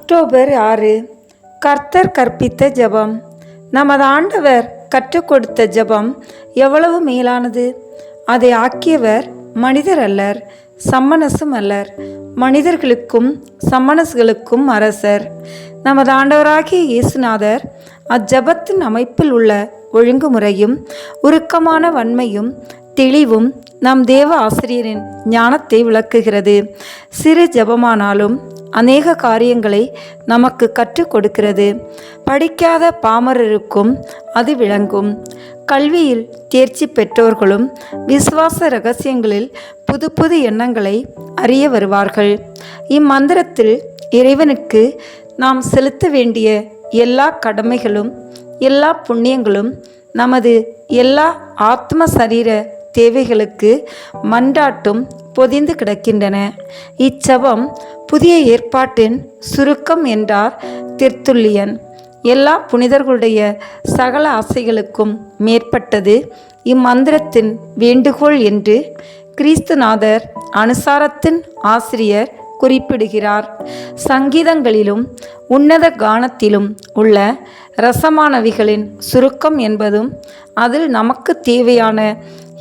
October 6. கர்த்தர் கற்பித்த ஜெபம். நமது ஆண்டவர் கற்றுக் கொடுத்த ஜெபம் எவ்வளவு மேலானது! அதை ஆக்கியவர் மனிதர் அல்லர், சம்மனசும் அல்லர், மனிதர்களுக்கும் சம்மனசுகளுக்கும் அரசர். நமது ஆண்டவராகிய இயேசுநாதர் அஜெபத்தின் அமைப்பில் உள்ள ஒழுங்குமுறையும் உருக்கமான வன்மையும் தெளிவும் நம் தேவ ஆசிரியரின் ஞானத்தை விளக்குகிறது. சிறு ஜெபமானாலும் அநேக காரியங்களை நமக்கு கற்றுக் கொடுக்கிறது. படிக்காத பாமரருக்கும் அது விளங்கும். கல்வியில் தேர்ச்சி பெற்றோர்களும் விசுவாச இரகசியங்களில் புது புது எண்ணங்களை அறிய வருவார்கள். இம்மந்திரத்தில் இறைவனுக்கு நாம் செலுத்த வேண்டிய எல்லா கடமைகளும் எல்லா புண்ணியங்களும் நமது எல்லா ஆத்ம சரீர தேவைகளுக்கு மன்றாட்டும் பொதிந்து கிடக்கின்றன. இச்செபம் புதிய ஏற்பாட்டின் சுருக்கம் என்றார் தெர்த்துல்லியன். எல்லா புனிதர்களுடைய சகல ஆசைகளுக்கும் மேற்பட்டது இம்மந்திரத்தின் வேண்டுகோள் என்று கிறிஸ்துநாதர் அனுசாரத்தின் ஆசிரியர் குறிப்பிடுகிறார். சங்கீதங்களிலும் உன்னத கானத்திலும் உள்ள இரசமானவைகளின் சுருக்கம் என்பதும் அதில் நமக்கு தேவையான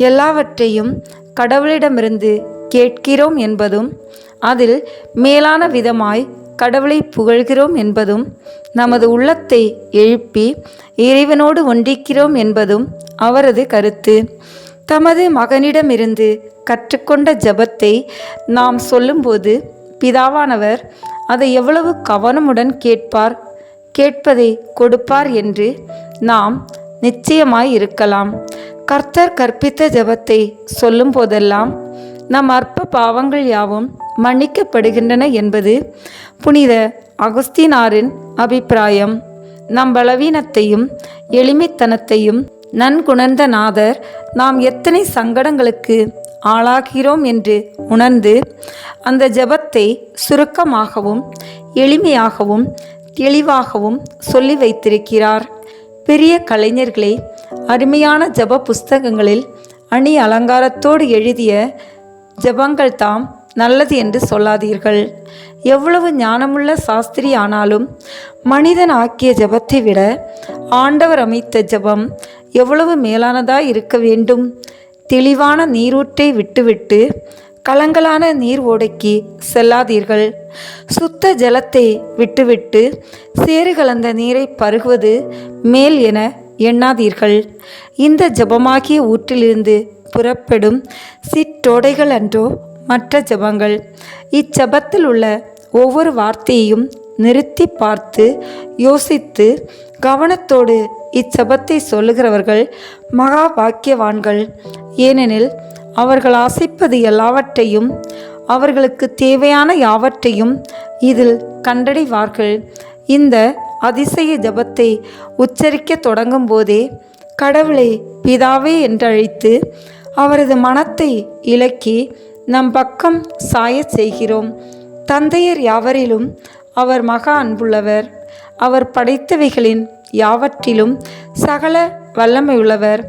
எல்லாவற்றையும் கடவுளிடமிருந்து கேட்கிறோம் என்பதும் அதில் மேலான விதமாய் கடவுளை புகழ்கிறோம் என்பதும் நமது உள்ளத்தை எழுப்பி இறைவனோடு ஒன்றிக்கிறோம் என்பதும் அவரது கருத்து. தமது மகனிடமிருந்து கற்றுக்கொண்ட ஜெபத்தை நாம் சொல்லும்போது பிதாவானவர் அதை எவ்வளவு கவனமுடன் கேட்பார், கேட்பதை கொடுப்பார் என்று நாம் நிச்சயமாய் இருக்கலாம். கர்த்தர் கற்பித்த ஜெபத்தை சொல்லும் போதெல்லாம் நம் அற்ப பாவங்கள் யாவும் மன்னிக்கப்படுகின்றன என்பது புனித அகுஸ்தீனாரின் அபிப்பிராயம். நம் பலவீனத்தையும் எளிமைத்தனத்தையும் நன்குணர்ந்த நாதர் நாம் எத்தனை சங்கடங்களுக்கு ஆளாகிறோம் என்று உணர்ந்து அந்த ஜெபத்தை சுருக்கமாகவும் எளிமையாகவும் தெளிவாகவும் சொல்லி வைத்திருக்கிறார். பெரிய கலைஞர்களே, அருமையான ஜெப புஸ்தகங்களில் அணி அலங்காரத்தோடு எழுதிய ஜெபங்கள் தாம் நல்லது என்று சொல்லாதீர்கள். எவ்வளவு ஞானமுள்ள சாஸ்திரி ஆனாலும் மனிதன் ஆக்கிய ஜெபத்தை விட ஆண்டவர் அமைத்த ஜெபம் எவ்வளவு மேலானதாய் இருக்க வேண்டும். தெளிவான நீரூற்றை விட்டுவிட்டு கலங்கலான நீர் ஓடைக்கு செல்லாதீர்கள். சுத்த ஜலத்தை விட்டுவிட்டு சேறு கலந்த நீரை பருகுவது மேல் என எண்ணாதீர்கள். இந்த ஜெபமாகிய ஊற்றிலிருந்து புறப்படும் சிற்றோடைகள் அன்றோ மற்ற ஜெபங்கள். இச்செபத்தில் உள்ள ஒவ்வொரு வார்த்தையையும் நிறுத்தி பார்த்து யோசித்து கவனத்தோடு இச்செபத்தை சொல்லுகிறவர்கள் மகா பாக்கியவான்கள். ஏனெனில் அவர்கள் ஆசைப்பது எல்லாவற்றையும் அவர்களுக்கு தேவையான யாவற்றையும் இதில் கண்டடைவார்கள். இந்த அதிசய ஜெபத்தை உச்சரிக்க தொடங்கும் போதே கடவுளை பிதாவே என்றழைத்து அவரது மனத்தை இலக்கி நம் பக்கம் சாயச் செய்கிறோம். தந்தையர் யாவரிலும் அவர் மகா அன்புள்ளவர். அவர் படைத்தவைகளின் யாவற்றிலும் சகல வல்லமையுள்ளவர்.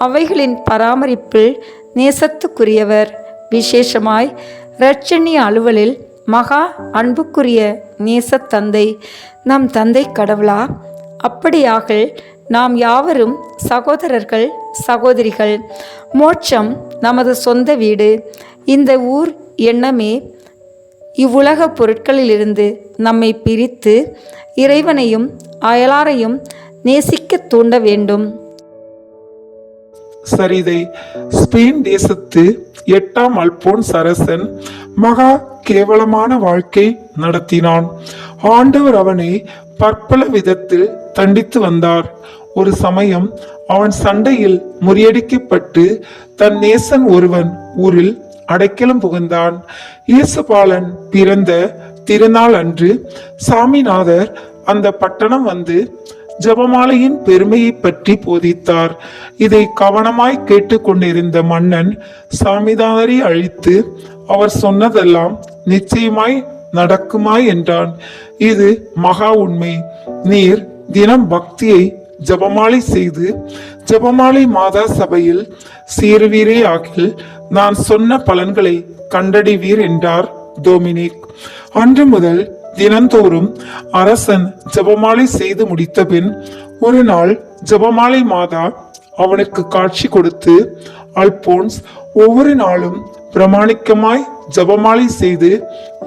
அவைகளின் பராமரிப்பில் நேசத்துக்குரியவர். விசேஷமாய் இரட்சணிய அலுவலில் மகா அன்புக்குரிய நேசத்தந்தை. நம் தந்தை கடவுளா? அப்படியாக நாம் யாவரும் சகோதரர்கள், சகோதரிகள். மோட்சம் நமது சொந்த வீடு. இந்த ஊர் எண்ணமே இவ்வுலக பொருட்களிலிருந்து நம்மை பிரித்து இறைவனையும் அயலாரையும் நேசிக்க தூண்ட வேண்டும். சரிதை. ஸ்பெயின் தேசத்து 8ஆம் அல்போன்ஸ் அரசன் மகா கேவலமான வாழ்க்கை நடத்தினான். ஆண்டவர் அவனை பற்பல விதத்தில் தண்டித்து வந்தார். ஒரு சமயம் அவன் சண்டையில் முறியடிக்கப்பட்டு தன் நேசன் ஒருவன் ஊரில் அடைக்கலம் புகுந்தான். இயேசுபாலன் பிறந்த திருநாள் அன்று சாமிநாதர் அந்த பட்டணம் வந்து ஜெபமாலையின் பெருமையை பற்றி போதித்தார். இதை கவனமாய் கேட்டுக்கொண்டிருந்த மன்னன் சாமிநாதரை அழைத்து அவர் சொன்னதெல்லாம் நிச்சயமாய் நடக்குமாய் என்றான். இது மகா உண்மை. நீர் தினம் பக்தியை ஜெபமாலை செய்து ஜெபமாலை மாதா சபையில் சேருவீரே ஆகில் நான் சொன்ன பலன்களை கண்டடைவீர் என்றார் டொமினிக். அன்று முதல் தினந்தோறும் அரசன் ஜெபமாலை செய்து முடித்த பின் ஒரு நாள் ஜெபமாலை மாதா அவனுக்கு காட்சி கொடுத்து, அல்போன்ஸ், ஒவ்வொரு நாளும் பிரமாணிக்கமாய் ஜெபமாலை செய்து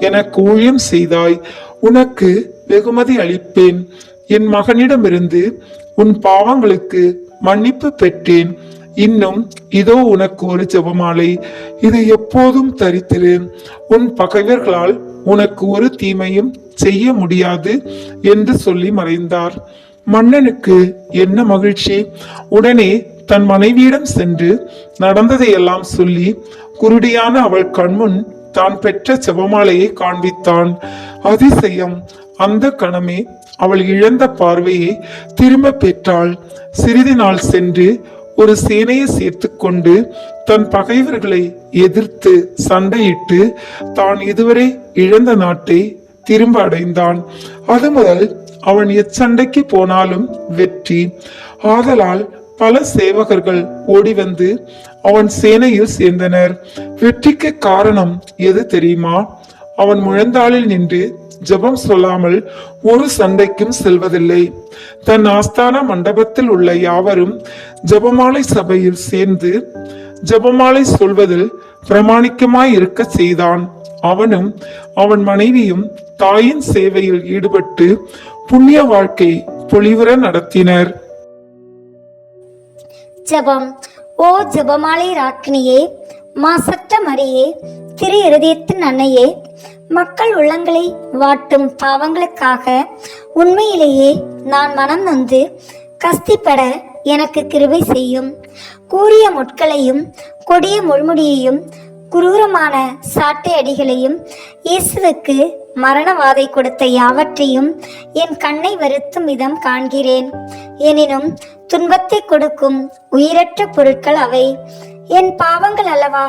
எனக்கு ஊழியம் செய்தாய். உனக்கு வெகுமதி அளிப்பேன். என் மகனிடமிருந்து உன் பாவங்களுக்கு மன்னிப்பு பெற்றேன். இன்னும் இதோ உனக்கு ஒரு ஜெபமாலை. இதை எப்போதும் தரித்திரு. உன் பகைவர்களால் உனக்கு ஒரு தீமையும் செய்ய முடியாது என்று சொல்லி மறைந்தார். மன்னனுக்கு என்ன மகிழ்ச்சி! உடனே தன் மனைவியிடம் சென்று நடந்ததையெல்லாம் சொல்லி குருடியான அவள் கண்முன் தான் பெற்ற ஜெபமாலையை காண்பித்தான். அதிசயம்! அந்த கணமே அவள் இழந்த பார்வையை திரும்ப பெற்றாள். சிறிது நாள் சென்று ஒரு சேனையை சேர்த்து கொண்டு தன் பகைவர்களை எதிர்த்து சண்டையிட்டு தான் இதுவரை இழந்த நாட்டை திரும்ப அடைந்தான். அது முதல் அவன் எச்சண்டைக்கு போனாலும் வெற்றி. ஆதலால் பல சேவகர்கள் ஓடி வந்து அவன் சேனையில் சேர்ந்தனர். வெற்றிக்கு காரணம் எது தெரியுமா? அவன் முழந்தாளில் நின்று ஜெபம் சொல்லாமல் ஒரு சண்டைக்கும் செல்வதில்லை. தன் ஆஸ்தான மண்டபத்தில் உள்ள யாவரும் ஜெபமாலை சபையில் சேர்ந்து ஜெபமாலை சொல்வதில் பிரமாணிக்கமாய் இருக்க செய்தான். அவனும் அவன் மனைவியும் தாயின் சேவையில் ஈடுபட்டு புண்ணிய வாழ்க்கை பொலிவுற நடத்தினர். ஜெபம். ஓ ஜெபமாலை ராக்கினியே, மாசற்ற மரியே, திரு இருதயத்தின் அன்னையே, மக்கள் உள்ளங்களை வாட்டும் பாவங்களுக்காக உண்மையிலேயே நான் மனம் நொந்து கஸ்திப்பட எனக்கு கிருபை செய்யும். கூரிய முட்களையும் கொடிய முள்முடியையும் குரூரமான சாட்டை அடிகளையும் இயேசுவுக்கு மரணவாதை கொடுத்த யாவற்றையும் என் கண்ணை வருத்தும் விதம் காண்கிறேன். எனினும் துன்பத்தை கொடுக்கும் உயிரற்ற பொருட்கள் அவை. என் பாவங்கள் அல்லவா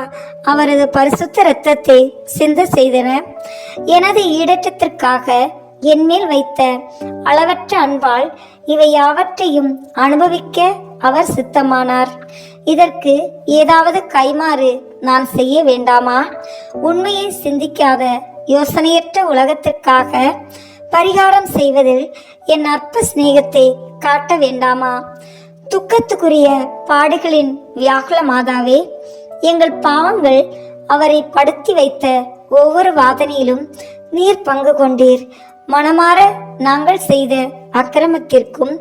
அவரது பரிசுத்த இரத்தத்தை சிந்த செய்தன. எனது ஈடற்றத்திற்காக என்மேல் வைத்த அளவற்ற அன்பால் இவை யாவற்றையும் அனுபவிக்க அவர் சித்தமானார். இதற்கு ஏதாவது கைமாறு நான் செய்ய வேண்டாமா? உண்மையை சிந்திக்காத யோசனையற்ற உலகத்திற்காக பரிகாரம் செய்வதில் என் அற்ப சிநேகத்தை காட்ட வேண்டாமா? துக்கத்துக்குரிய பாடுகளின் வியாகுல மாதாவே, எங்கள் பாவங்கள் அவரை படுத்தி வைத்த ஒவ்வொரு வாதனையிலும் நீர் பங்கு கொண்டீர். மனமாற நாங்கள் செய்த அக்கிரமத்திற்கும்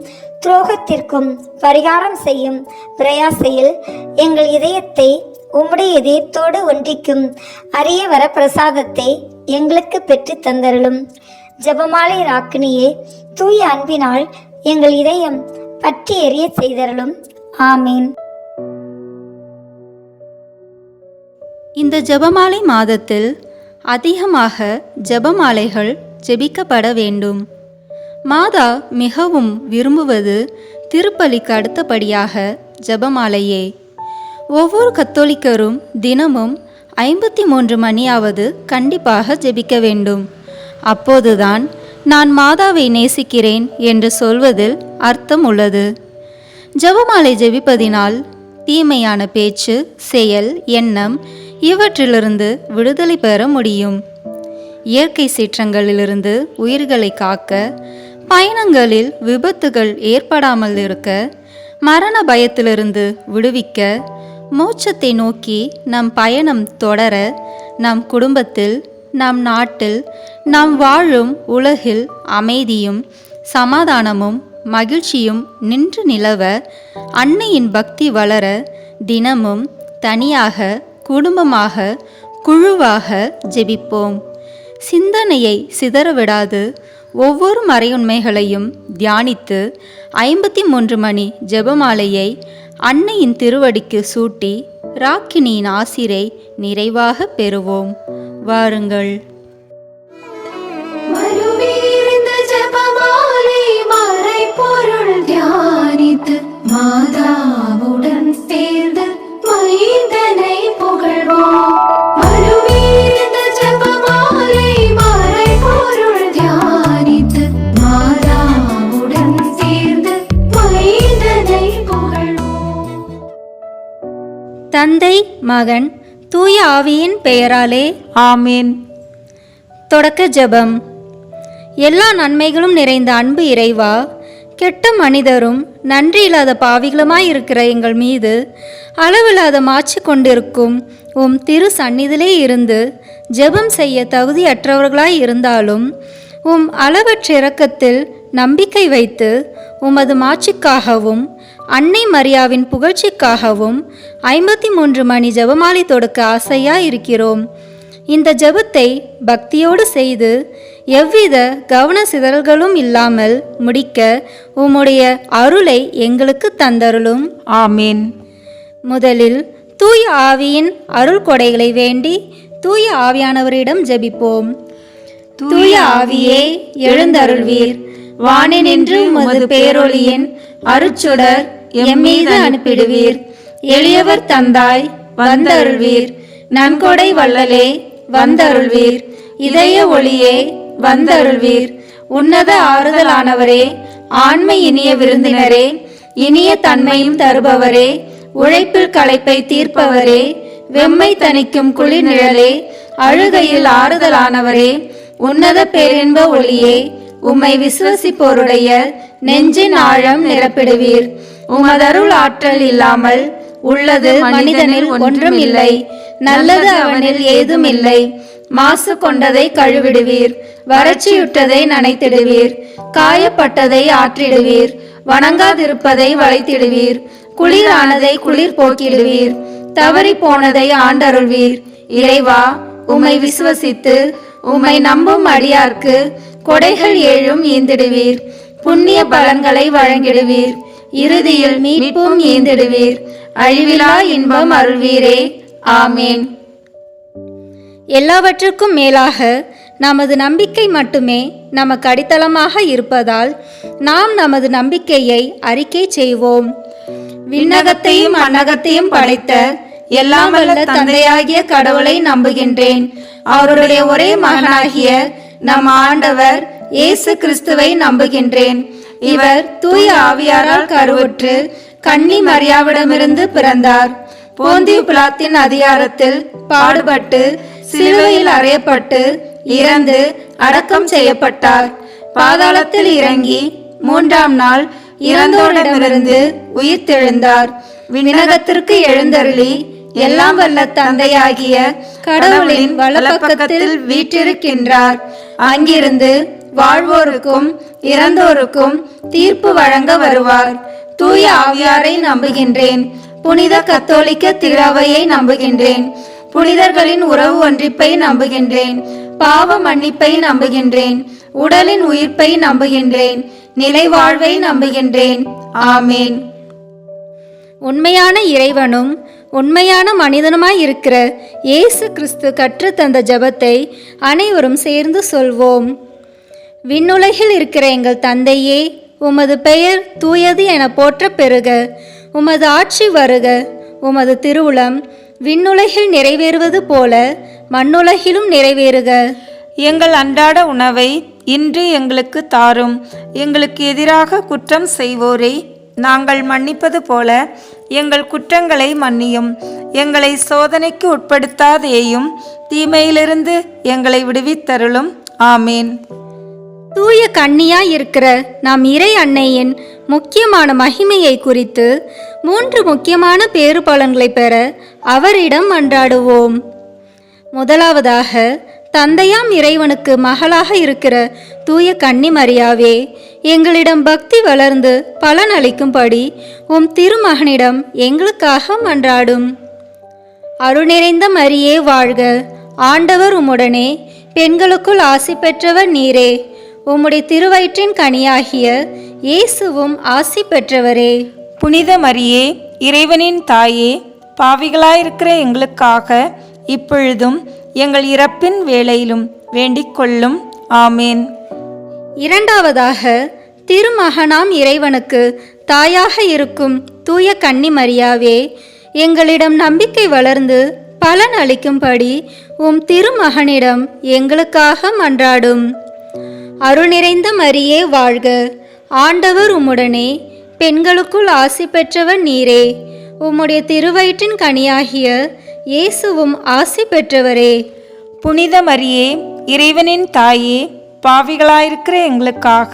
துரோகத்திற்கும் பரிகாரம் செய்யும் பிரயாசையில் எங்கள் இதயத்தை உம்முடைய இதயத்தோடு ஒன்றிக்கும் அரிய வர பிரசாதத்தை எங்களுக்கு பெற்று தந்தருளும். ஜெபமாலை ராக்கினியே, தூய அன்பினால் எங்கள் இதயம் பற்றி எரிய செய்தருளும். ஆமீன். இந்த ஜெபமாலை மாதத்தில் அதிகமாக ஜெபமாலைகள் ஜெபிக்கப்பட வேண்டும். மாதா மிகவும் விரும்புவது திருப்பலிக்கு அடுத்தபடியாக ஜெபமாலையே. ஒவ்வொரு கத்தோலிக்கரும் தினமும் 53 மணியாவது கண்டிப்பாக ஜெபிக்க வேண்டும். அப்போதுதான் நான் மாதாவை நேசிக்கிறேன் என்று சொல்வதில் அர்த்தம் உள்ளது. ஜெபமாலை ஜெபிப்பதினால் தீமையான பேச்சு, செயல், எண்ணம் இவற்றிலிருந்து விடுதலை பெற முடியும். இயற்கை சீற்றங்களிலிருந்து உயிர்களை காக்க, பயணங்களில் விபத்துகள் ஏற்படாமல் இருக்க, மரண பயத்திலிருந்து விடுவிக்க, மோட்சத்தை நோக்கி நம் பயணம் தொடர, நம் குடும்பத்தில், நம் நாட்டில், நாம் வாழும் உலகில் அமைதியும் சமாதானமும் மகிழ்ச்சியும் நின்று நிலவ, அன்னையின் பக்தி வளர தினமும் தனியாக, குடும்பமாக, குழுவாக ஜெபிப்போம். சிந்தனையை சிதறவிடாது ஒவ்வொரு மறையுண்மைகளையும் தியானித்து 53 மணி ஜெபமாலையை அன்னையின் திருவடிக்கு சூட்டி ராக்கினியின் ஆசிரை நிறைவாக பெறுவோம். வாருங்கள். தியானித்து மாதாவுடன் சேர்ந்து மைந்தனை புகழ்வோம். மறுவீர்ந்த ஜெபமாலை மறை பொருள் தியானித்து மாதாவுடன் சேர்ந்து மைந்தனை புகழ்வோம். தந்தை, மகன், தூய ஆவியின் பெயராலே ஆமீன். தொடக்க ஜெபம். எல்லா நன்மைகளும் நிறைந்த அன்பு இறைவா, கெட்ட மனிதரும் நன்றி இல்லாத பாவிகளுமாயிருக்கிற எங்கள் மீது அளவில்லாத மாட்சி கொண்டிருக்கும் உம் திரு சந்நிதியிலே இருந்து ஜெபம் செய்ய தகுதியற்றவர்களாய் இருந்தாலும் உம் அளவற்ற இரக்கத்தில் நம்பிக்கை வைத்து உமது மாட்சிக்காகவும் அன்னை மரியாவின் புகழ்ச்சிக்காகவும் 53 மணி ஜெபமாலை தொடுக்க ஆசையாய் இருக்கிறோம். இந்த ஜெபத்தை பக்தியோடு செய்து எவ்வித கவன சிதறல்களும் இல்லாமல் முடிக்க உம்முடைய அருளை எங்களுக்கு தந்தருளும். ஆமீன். முதலில் தூய ஆவியின் அருள் கொடைகளை வேண்டி தூய ஆவியானவரிடம் ஜெபிப்போம். தூய ஆவியே எழுந்தருள்வீர். வானினின்று உமது பேரொளியின் அருட்சுடர் எம்மீது அனுப்பிடுவீர். எளியவர் தந்தாய் வந்தருள்வீர். நன்கொடை வள்ளலே வந்தருள்வீர். இதய ஒளியே வந்தருள்வீர். உன்னத ஆறுதலானவரே, ஆண்மை இனிய விருந்தினரே, இனிய தன்மையும் தருபவரே, உழைப்பில் களைப்பை தீர்ப்பவரே, வெம்மை தணிக்கும் குளிர் நிழலே, அழுகையில் ஆறுதலானவரே, உன்னத பேரின்ப ஒளியே, உம்மை விசுவசிப்போருடைய நெஞ்சின் ஆழம் நிரப்பிடுவீர். உமதருள் ஆற்றல் இல்லாமல் உள்ளது மனிதனில் ஒன்றும் இல்லை, நல்லது அவனில் ஏதும் இல்லை. மாசு கொண்டதை கழுவிடுவீர், வறட்சியுற்றதை நனைத்திடுவீர், காயப்பட்டதை ஆற்றிடுவீர், வணங்காதிருப்பதை வளைத்திடுவீர், குளிரானதை குளிர் போக்கிடுவீர், தவறி போனதை ஆண்டருள்வீர். இறைவா, உம்மை விசுவசித்து உம்மை நம்பும் அடியார்க்கு கொடைகள் ஏழும் ஈந்திடுவீர். புண்ணிய பலன்களை வழங்கிடுவீர். இறுதியில் மீட்பும் ஈந்திடுவீர். அழிவிலா இன்பம் அருள்வீரே. ஆமேன். எல்லாவற்றுக்கும் மேலாக நமது நம்பிக்கை மட்டுமே நமக்கு அடித்தளமாக இருப்பதால் நாம் நமது நம்பிக்கையை அறிக்கை செய்வோம். விண்ணகத்தையும் மண்ணகத்தையும் படைத்த எல்லாம் வல்ல தந்தையாகிய கடவுளை நம்புகின்றேன். அவருடைய ஒரே மகனாகிய நம் ஆண்டவர் இயேசு கிறிஸ்துவை நம்புகின்றேன். இவர் தூய ஆவியாரால் கருவுற்று கன்னி மரியாவிடமிருந்து பிறந்தார். போந்தியு பிலாத்தின் அதிகாரத்தில் பாடுபட்டு சிலுவையில் அறையப்பட்டு இறந்து அடக்கம் செய்யப்பட்டார். பாதாளத்தில் இறங்கி 3ஆம் நாள் இறந்தோரிடமிருந்து உயிர்த்தெழுந்தார். விண்ணகத்திற்கு எழுந்தருளி எல்லாம் வல்ல தந்தையாகிய கடவுளின் வலப்பக்கத்தில் வீற்றிருக்கின்றார். அங்கிருந்து வாழ்வோருக்கும் இறந்தோருக்கும் தீர்ப்பு வழங்க வருவார். தூய ஆவியாரை நம்புகின்றேன். புனித கத்தோலிக்க திராவையை நம்புகின்றேன். புனிதர்களின் உறவு ஒன்றிப்பை நம்புகின்றேன். பாவ மன்னிப்பை நம்புகின்றேன். உடலின் உயிர்ப்பை நம்புகின்றேன். நிலை வாழ்வை நம்புகின்றேன். ஆமேன். உண்மையான இறைவனும் உண்மையான மனிதனுமாய் இருக்கிற இயேசு கிறிஸ்து கற்றுத்தந்த ஜெபத்தை அனைவரும் சேர்ந்து சொல்வோம். விண்ணுலகில் இருக்கிற எங்கள் தந்தையே, உமது பெயர் தூயது என போற்ற பெறுக. உமது ஆட்சி வருக. உமது திருவுளம் விண்ணுலகில் நிறைவேறுவது போல மண்ணுலகிலும் நிறைவேறுக. எங்கள் அன்றாட உணவை இன்று எங்களுக்கு தாரும். எங்களுக்கு எதிராக குற்றம் செய்வோரை நாங்கள் மன்னிப்பது போல எங்கள் குற்றங்களை மன்னியும். எங்களை சோதனைக்கு உட்படுத்தாதேயும், தீமையிலிருந்து எங்களை விடுவித்தருளும். ஆமேன். தூய கன்னியாய் இருக்கிற நாம் இறை அன்னையின் முக்கியமான மகிமையை குறித்து 3 முக்கியமான பேறு பலன்களை பெற அவரிடம் மன்றாடுவோம். முதலாவதாக, தந்தையாம் இறைவனுக்கு மகளாக இருக்கிற தூய கன்னி மரியாவே, எங்களிடம் பக்தி வளர்ந்து பலன் அளிக்கும்படி உம் திருமகனிடம் எங்களுக்காக மன்றாடும். அருள் நிறைந்த மரியே வாழ்க. ஆண்டவர் உம்முடனே, பெண்களுக்குள் ஆசி பெற்றவர் நீரே. உம்முடைய திருவயிற்றின் கனியாகிய இயேசுவும் ஆசி பெற்றவரே. புனித மரியே, இறைவனின் தாயே, பாவிகளாயிருக்கிற எங்களுக்காக இப்பொழுதும் எங்கள் இறப்பின் வேளையிலும் வேண்டிக் கொள்ளும். ஆமேன். இரண்டாவதாக, திருமகனாம் இறைவனுக்கு தாயாக இருக்கும் தூய கன்னி மரியாவே, எங்களிடம் நம்பிக்கை வளர்ந்து பலன் அளிக்கும்படி உம் திருமகனிடம் எங்களுக்காக மன்றாடும். அருள் நிறைந்த மரியே வாழ்க. ஆண்டவர் உம்முடனே, பெண்களுக்குள் ஆசி பெற்றவர் நீரே. உம்முடைய திருவயிற்றின் கனியாகிய இயேசுவும் ஆசி பெற்றவரே. புனித மரியே, இறைவனின் தாயே, பாவிகளாயிருக்கிற எங்களுக்காக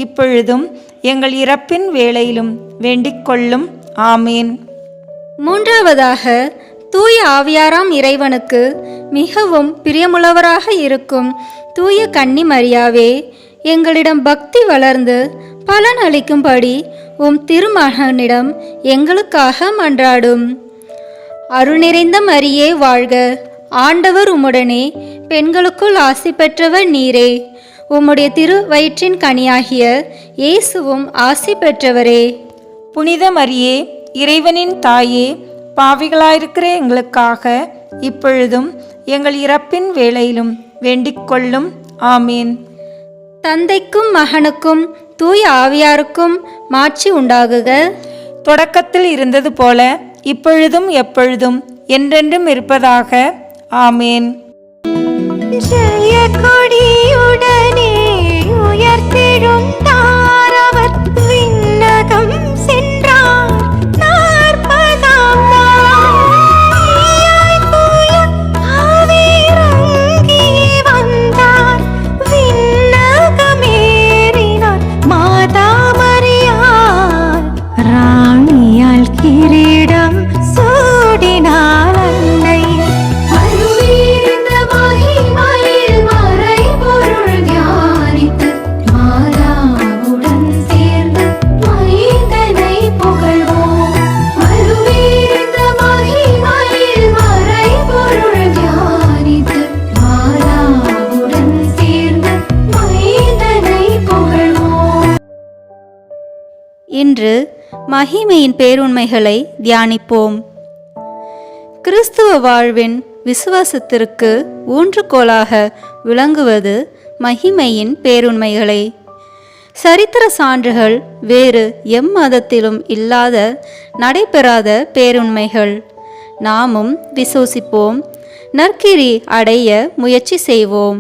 இப்பொழுதும் எங்கள் இறப்பின் வேளையிலும் வேண்டிக் கொள்ளும். ஆமேன். மூன்றாவதாக, தூய ஆவியாராம் இறைவனுக்கு மிகவும் பிரியமுள்ளவராக இருக்கும் தூய கன்னி மரியாவே, எங்களிடம் பக்தி வளர்ந்து பலன் அளிக்கும்படி உம் திருமகனிடம் எங்களுக்காக மன்றாடும். அருள் நிறைந்த மரியே வாழ்க, ஆண்டவர் உம்முடனே, பெண்களுக்குள் ஆசி பெற்றவர் நீரே. உம்முடைய திரு வயிற்றின் கனியாகிய இயேசுவும் ஆசி பெற்றவரே. புனித மரியே, இறைவனின் தாயே, பாவிகளாயிருக்கிற எங்களுக்காக இப்பொழுதும் எங்கள் இறப்பின் வேளையிலும் வேண்டிக் கொள்ளும். ஆமேன். தந்தைக்கும் மகனுக்கும் தூய ஆவியாருக்கும் மாட்சி உண்டாகுக. தொடக்கத்தில் இருந்தது போல இப்பொழுதும் எப்பொழுதும் என்றென்றும் இருப்பதாக. ஆமேன். ஜெய கொடியுடனே உயர்த்தெழுந்தார் அவர், விண்ணகம் சென்றார் 40ஆம் நாள். தீயாய் தூய ஆவியிறங்கியே வந்தார், விண்ணகமேறினார் மாதா மரியாள். ராணியால் கிரீடம் சூடினாள் அன்னை. அருளீர்ந்த மகிமையில் மறைபொருள் தியானித்து, மாதாவுடன் சேர்ந்து மைந்தனை புகழ்வோம். அருளீர்ந்த மகிமையில் மறைபொருள் தியானித்து, மாதாவுடன் சேர்ந்து மைந்தனை புகழ்வோம். இன்று மகிமையின் பேருண்மைகளை தியானிப்போம். கிறிஸ்துவ வாழ்வின் விசுவாசத்திற்கு ஊன்றுகோலாக விளங்குவது மகிமையின் பேருண்மைகளே. சரித்திர சான்றுகள் வேறு எம்மதத்திலும் இல்லாத நடைபெறாத பேருண்மைகள். நாமும் விசுவசிப்போம், நற்கிரி அடைய முயற்சி செய்வோம்.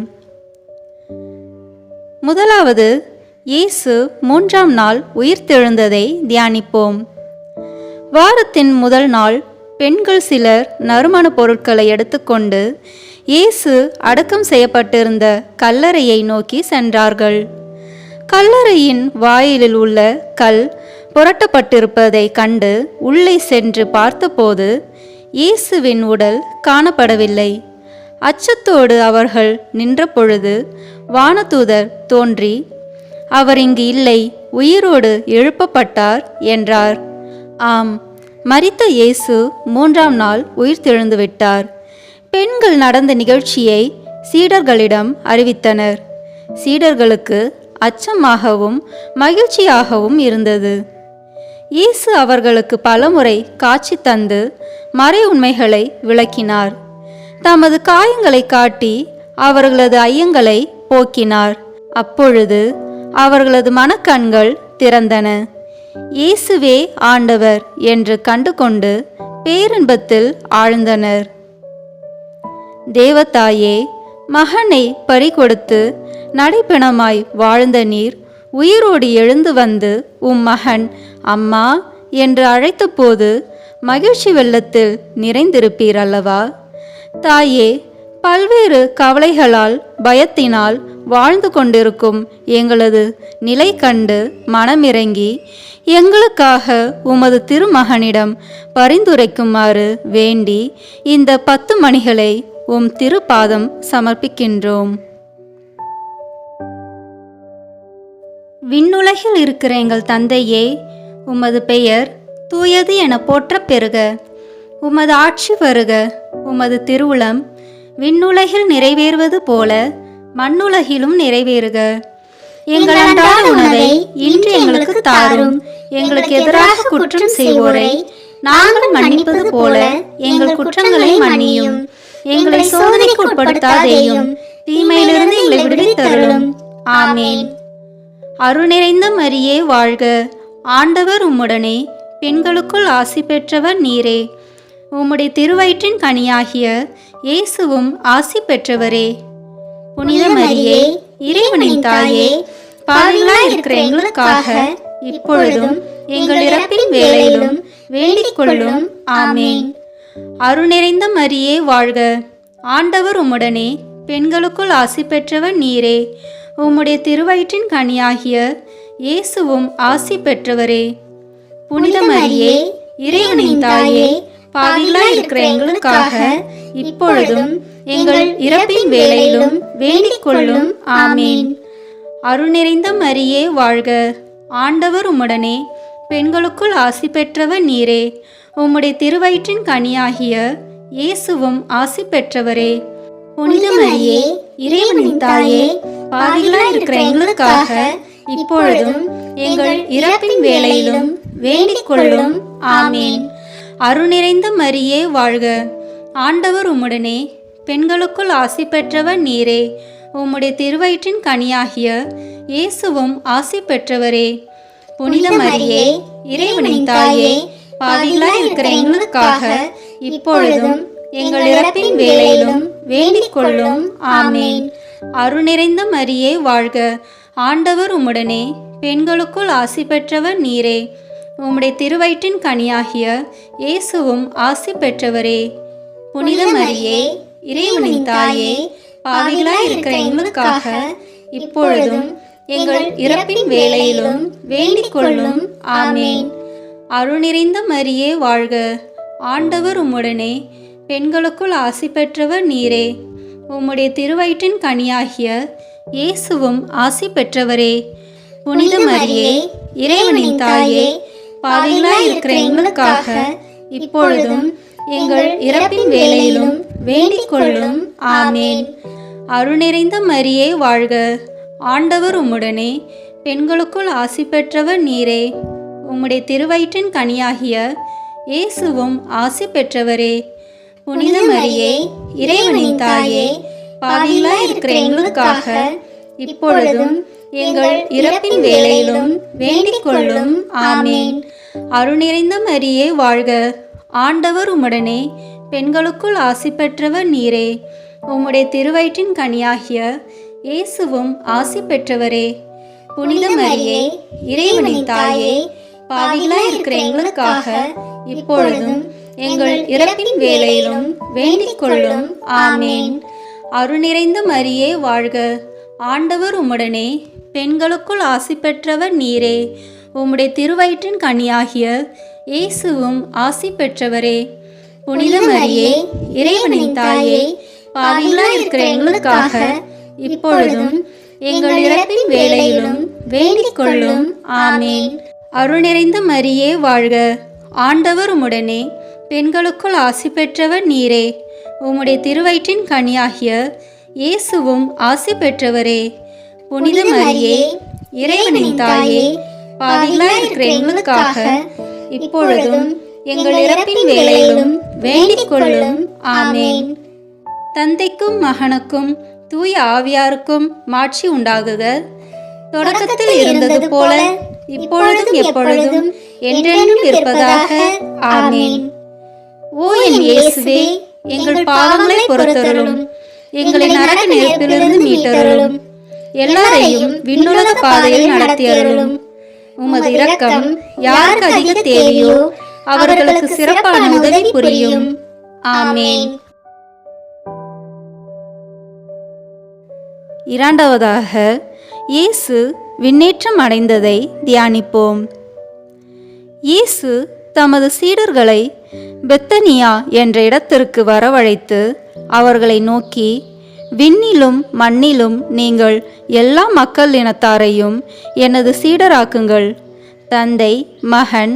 முதலாவது, இயேசு 3ஆம் நாள் உயிர்த்தெழுந்ததை தியானிப்போம். வாரத்தின் முதல் நாள் பெண்கள் சிலர் நறுமண பொருட்களை எடுத்துக்கொண்டு இயேசு அடக்கம் செய்யப்பட்டிருந்த கல்லறையை நோக்கி சென்றார்கள். கல்லறையின் வாயிலில் உள்ள கல் புரட்டப்பட்டிருப்பதை கண்டு உள்ளே சென்று பார்த்தபோது இயேசுவின் உடல் காணப்படவில்லை. அச்சத்தோடு அவர்கள் நின்றபொழுது வானதூதர் தோன்றி, அவர் இங்கு இல்லை, உயிரோடு எழுப்பப்பட்டார் என்றார். ஆம், மரித்த இயேசு 3ஆம் நாள் உயிர்த்தெழுந்து விட்டார். பெண்கள் நடந்த நிகழ்ச்சியை சீடர்களிடம் அறிவித்தனர். சீடர்களுக்கு அச்சமாகவும் மகிழ்ச்சியாகவும் இருந்தது. இயேசு அவர்களுக்கு பலமுறை காட்சி தந்து மறை உண்மைகளை விளக்கினார். தமது காயங்களை காட்டி அவர்களது ஐயங்களை போக்கினார். அப்பொழுது அவர்களது மனக்கண்கள் திறந்தன. இயேசுவே ஆண்டவர் என்று கண்டுகொண்டு பேரின்பத்தில் ஆழ்ந்தனர். தேவதாயே, மகனை பறிகொடுத்து நடைப்பிணமாய் வாழ்ந்த நீர் உயிரோடு எழுந்து வந்து உம் மகன் அம்மா என்று அழைத்தபோது மகிழ்ச்சி வெள்ளத்தில் நிறைந்திருப்பீர் அல்லவா? தாயே, பல்வேறு கவலைகளால் பயத்தினால் வாழ்ந்து கொண்டிருக்கும் எங்களது நிலை கண்டு மனமிறங்கி எங்களுக்காக உமது திருமகனிடம் பரிந்துரைக்குமாறு வேண்டி இந்த 10 மணிகளை உம் திருப்பாதம் சமர்ப்பிக்கின்றோம். விண்ணுலகில் இருக்கிற எங்கள் தந்தையே, உமது பெயர் தூயது என போற்றப் பெறுக. உமது ஆட்சி வருக. உமது திருவுளம் விண்ணுலகில் நிறைவேறுவது போல மண்ணுலகிலும் நிறைவேறுக. எங்கள் அன்றாட உணவை இன்று எங்களுக்கு தாரும். எங்களுக்கு எதிராக குற்றம் செய்வோரை நாங்கள் மன்னிப்பது போல எங்கள் குற்றங்களை மன்னியும். எங்களை சோதனைக்கு உட்படுத்தாதேயும், தீமையிலிருந்து எங்களை விடுவித்தருளும். ஆமேன். அருள் நிறைந்த மரியே வாழ்க, ஆண்டவர் உம்முடனே, பெண்களுக்குள் ஆசி பெற்றவர் நீரே. உம்முடைய திருவயிற்றின் கனியாகிய இயேசுவும் ஆசி பெற்றவரே. புனித மரியே, இறைவனின் தாயே, பாவிகளாய் இருக்கிற எங்களுக்காக இப்பொழுதும் எங்கள் இறப்பின் வேளையிலும் வேண்டிக் கொள்ளும். ஆமேன். அருள் நிறைந்த மரியே வாழ்க, ஆண்டவர் உம்முடனே, பெண்களுக்குள் ஆசி பெற்றவர் நீரே. உம்முடைய திருவயிற்றின் கனியாகிய இயேசுவும் ஆசி பெற்றவரே. புனித மரியே, இறைவனின் தாயே, பாவிகளாய் இருக்கிற எங்களுக்காக இப்பொழுதும் எங்கள் இறப்பின் வேளையிலும் வேண்டிக் கொள்ளும். ஆமேன். அருள் நிறைந்த மரியே வாழ்க, ஆண்டவர் உம்முடனே, பெண்களுக்குள் ஆசி பெற்றவர் நீரே. உம்முடைய திருவயிற்றின் கனியாகிய இயேசுவும் ஆசி பெற்றவரே. புனித மரியே, இறைவனின் தாயே, பாவிகளாய் இருக்கிற எங்களுக்காக இப்பொழுதும் எங்கள் இறப்பின் வேளையிலும் வேண்டிக் கொள்ளும். ஆமேன். அருள் நிறைந்த மரியே வாழ்க, ஆண்டவர் உம்முடனே, பெண்களுக்குள் ஆசி பெற்றவர் நீரே. உம்முடைய திருவயிற்றின் கனியாகிய இயேசுவும் ஆசி பெற்றவரே. புனித மரியே, இறைவனின் தாயே, பாவிகளாய் இருக்கிற எங்களுக்காக இப்பொழுதும் எங்கள் இறப்பின் வேளையிலும் வேண்டிக் கொள்ளும். ஆமேன். அருள் நிறைந்த மரியே வாழ்க, ஆண்டவர் உம்முடனே, பெண்களுக்குள் ஆசி பெற்றவர் நீரே. உம்முடைய திருவயிற்றின் கனியாகிய இயேசுவும் ஆசி பெற்றவரே. புனித மரியே, இறைவனின் தாயே, பாவிகளாய் இருக்கிற எங்களுக்காக இப்பொழுதும் எங்கள் இறப்பின் வேளையிலும் வேண்டிக் கொள்ளும். ஆமேன். அருள் நிறைந்த மரியே வாழ்க, ஆண்டவர் உம்முடனே, பெண்களுக்குள் ஆசி பெற்றவர் நீரே. உம்முடைய திருவயிற்றின் கனியாகிய இயேசுவும் ஆசி பெற்றவரே. புனித மரியே, இறைவனின் தாயே, பாவிகளாய் இருக்கிற எங்களுக்காக இப்பொழுதும் எங்கள் இறப்பின் வேளையிலும் வேண்டிக் கொள்ளும். ஆமேன். அருள் நிறைந்த மரியே வாழ்க, ஆண்டவர் உம்முடனே, பெண்களுக்குள் ஆசி பெற்றவர் நீரே. உம்முடைய திருவயிற்றின் கனியாகிய இயேசுவும் ஆசி பெற்றவரே. புனித மரியே, இறைவனின் தாயே, பாவிகளாய் இருக்கிற எங்களுக்காக இப்பொழுதும் எங்கள் இறப்பின் வேளையிலும் வேண்டிக் கொள்ளும். ஆமேன். அருள் நிறைந்த மரியே வாழ்க, ஆண்டவர் உம்முடனே, பெண்களுக்குள் ஆசி பெற்றவர் நீரே. உம்முடைய திருவயிற்றின் கனியாகிய இயேசுவும் ஆசி பெற்றவரே. புனித மரியே, இறைவனின் தாயே, பாவிகளாய் இருக்கிற எங்களுக்காக இப்பொழுதும் எங்கள் இறப்பின் வேளையிலும் வேண்டிக் கொள்ளும். ஆமேன். அருள் நிறைந்த மரியே வாழ்க, ஆண்டவர் உம்முடனே, பெண்களுக்குள் ஆசி பெற்றவர் நீரே. உம்முடைய திருவயிற்றின் கனியாகிய இயேசுவும் ஆசி பெற்றவரே. புனித மரியே, இறைவனின் தாயே, பாவிகளாய் இருக்கிற எங்களுக்காக இப்பொழுதும் எங்கள் இறப்பின் வேளையிலும் வேண்டிக் கொள்ளும். ஆமேன். அருள் நிறைந்த மரியே வாழ்க, ஆண்டவர் உம்முடனே, பெண்களுக்குள் ஆசி பெற்றவர் நீரே. உம்முடைய திருவயிற்றின் கனியாகிய இயேசுவும் ஆசி பெற்றவரே. புனித மரியே, இறைவனின் தாயே, பாவிகளாய் இருக்கிற எங்களுக்காக இப்பொழுதும் எங்கள் இறப்பின் வேளையிலும் வேண்டிக் கொள்ளும். ஆமேன். தந்தைக்கும் மகனுக்கும் தூய ஆவியாருக்கும் மாட்சி உண்டாகுக. தொடக்கத்தில் இருந்தது போல இப்பொழுதும் எப்பொழுதும் என்றென்றும் இருப்பதாக. ஆமேன். ஓ என் இயேசுவே, எங்கள் பாவங்களை பொறுத்தருளும், எங்களை நரக நெருப்பிலிருந்து மீட்டருளும், எல்லாரையும் விண்ணுலக பாதையில் நடத்தியருளும். உமது இரக்கம் யாருக்கு அதிக தேவையோ அவர்களுக்கு சிறப்பான உதவி புரியும். ஆமேன். இரண்டாவதாக, இயேசு விண்ணேற்றம் அடைந்ததை தியானிப்போம். இயேசு தமது சீடர்களை பெத்தனியா என்ற இடத்திற்கு வரவழைத்து அவர்களை நோக்கி, விண்ணிலும் மண்ணிலும் நீங்கள் எல்லா மக்கள் இனத்தாரையும் எனது சீடராக்குங்கள். தந்தை, மகன்,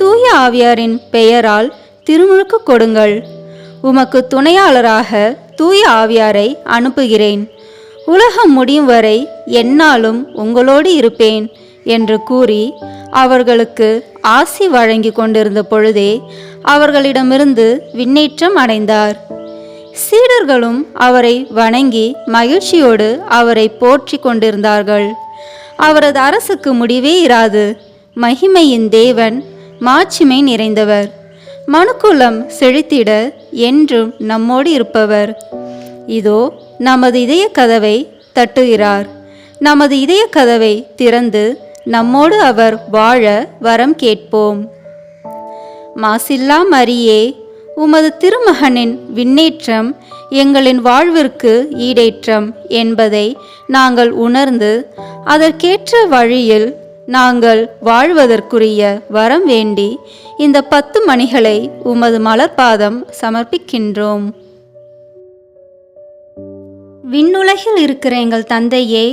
தூய ஆவியாரின் பெயரால் திருமுழுக்கு கொடுங்கள். உமக்கு துணையாளராக தூய ஆவியாரை அனுப்புகிறேன். உலகம் முடியும் வரை எந்நாளும் உங்களோடு இருப்பேன் என்று கூறி அவர்களுக்கு ஆசி வழங்கி கொண்டிருந்த பொழுதே அவர்களிடமிருந்து விண்ணேற்றம் அடைந்தார். சீடர்களும் அவரை வணங்கி மகிழ்ச்சியோடு அவரை போற்றி கொண்டிருந்தார்கள். அவரது அரசுக்கு முடிவே இராது. மகிமையின் தேவன், மாட்சிமை நிறைந்தவர், மனுக்குலம் செழித்திட என்றும் நம்மோடு இருப்பவர். இதோ நமது இதய கதவை தட்டுகிறார். நமது இதய கதவை திறந்து நம்மோடு அவர் வாழ வரம் கேட்போம். மாசில்லா மரியே, உமது திருமகனின் விண்ணேற்றம் எங்களின் வாழ்விற்கு ஈடேற்றம் என்பதை நாங்கள் உணர்ந்து அதற்கேற்ற வழியில் நாங்கள் வாழ்வதற்குரிய வரம் வேண்டி இந்த 10 மணிகளை உமது மலர்பாதம் சமர்ப்பிக்கின்றோம். விண்ணுலகில் இருக்கிற எங்கள் தந்தையே,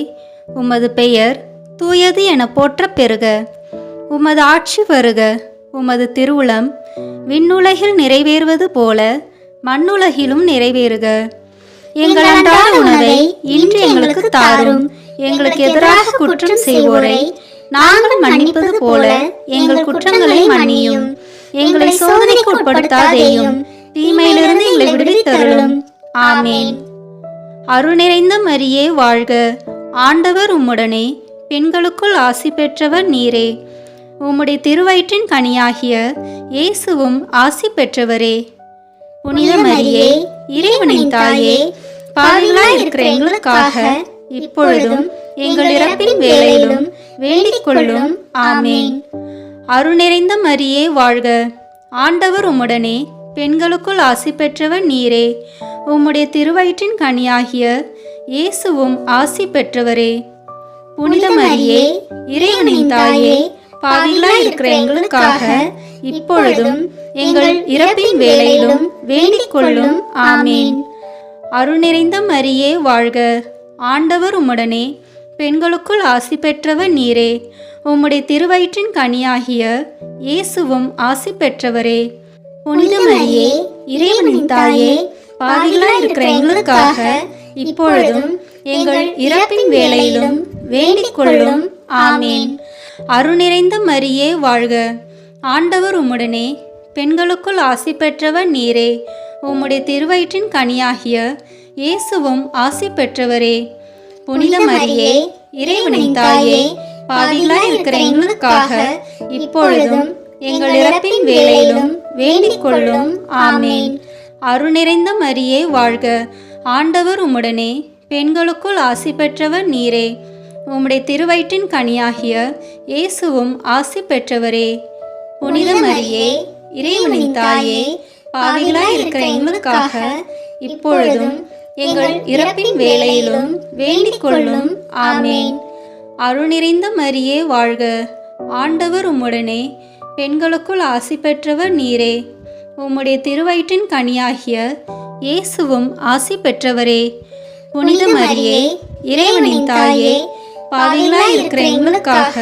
உமது பெயர் தூயது என போற்ற பெறுக. உமது ஆட்சி வருக. உமது திருவுளம் விண்ணுலகில் நிறைவேறுவது போல மண்ணுலகிலும் நிறைவேறுக. எங்கள் அன்றாட உணவை இன்று எங்களுக்கு தாரும். எங்களுக்கு எதிராக குற்றம் செய்வோரை நாங்கள் மன்னிப்பது போல எங்கள் குற்றங்களை மன்னியும். எங்களை சோதனைக்கு உட்படுத்தாதேயும், தீமையிலிருந்து எங்களை விடுவித்தருளும். ஆமேன். அருள் நிறைந்த மரியே வாழ்க. ஆண்டவர் உம்முடனே, பெண்களுக்குள் ஆசி பெற்றவர் நீரே. உம்முடைய திருவயிற்றின் கனியாகிய இயேசுவும் ஆசி பெற்றவரே. புனித மரியே, இறைவனின் தாயே, பாவிகளாய் இருக்கிற எங்களுக்காக இப்பொழுதும் எங்கள் இறப்பின் வேளையிலும் வேண்டிக் கொள்ளும். ஆமேன். அருள் நிறைந்த மரியே வாழ்க. ஆண்டவர் உம்முடனே, பெண்களுக்குள் ஆசி பெற்றவர் நீரே. உம்முடைய திருவயிற்றின் கனியாகிய இயேசுவும் ஆசி பெற்றவரே. புனித மரியே, இறைவனின் தாயே, பாவிகளாய் இருக்கிற எங்களுக்காக இப்பொழுதும் எங்கள் இறப்பின் வேளையிலும் வேண்டிக் கொள்ளும். ஆமேன். அருள் நிறைந்த மரியே வாழ்க. ஆண்டவர் உம்முடனே, பெண்களுக்குள் ஆசி பெற்றவர் நீரே. உம்முடைய திருவயிற்றின் கனியாகிய இயேசுவும் ஆசி பெற்றவரே. புனித மரியே, இறைவனின் தாயே, பாவிகளாய் இருக்கிற எங்களுக்காக இப்பொழுதும் எங்கள் இறப்பின் வேளையிலும் வேண்டிக் கொள்ளும். ஆமேன். அருள் நிறைந்த மரியே வாழ்க. ஆண்டவர் உம்முடனே, பெண்களுக்குள் ஆசி பெற்றவர் நீரே. உம்முடைய திருவயிற்றின் கனியாகிய இயேசுவும் ஆசி பெற்றவரே. புனித மரியே, இறைவனின் தாயே, பாவிகளாய் இருக்கிற எங்களுக்காக இப்பொழுதும் எங்கள் இறப்பின் வேளையிலும் வேண்டிக் கொள்ளும். ஆமேன். அருள் நிறைந்த மரியே வாழ்க. ஆண்டவர் உம்முடனே, பெண்களுக்குள் ஆசி பெற்றவர் நீரே. உம்முடைய திருவயிற்றின் கனியாகிய இயேசுவும் ஆசி பெற்றவரே. புனித மரியே, இறைவனின் தாயே, பாவிகளாய் இருக்கிற எங்களுக்காக இப்பொழுதும் எங்கள் இறப்பின் வேளையிலும் வேண்டிக் கொள்ளும். ஆமேன். அருள் நிறைந்த மரியே வாழ்க. ஆண்டவர் உம்முடனே, பெண்களுக்குள் ஆசி பெற்றவர் நீரே. உம்முடைய திருவயிற்றின் கனியாகிய இயேசுவும் ஆசி பெற்றவரே. புனித மரியே, இறைவனின் தாயே, பாவிகளாய் இருக்கிற எங்களுக்காக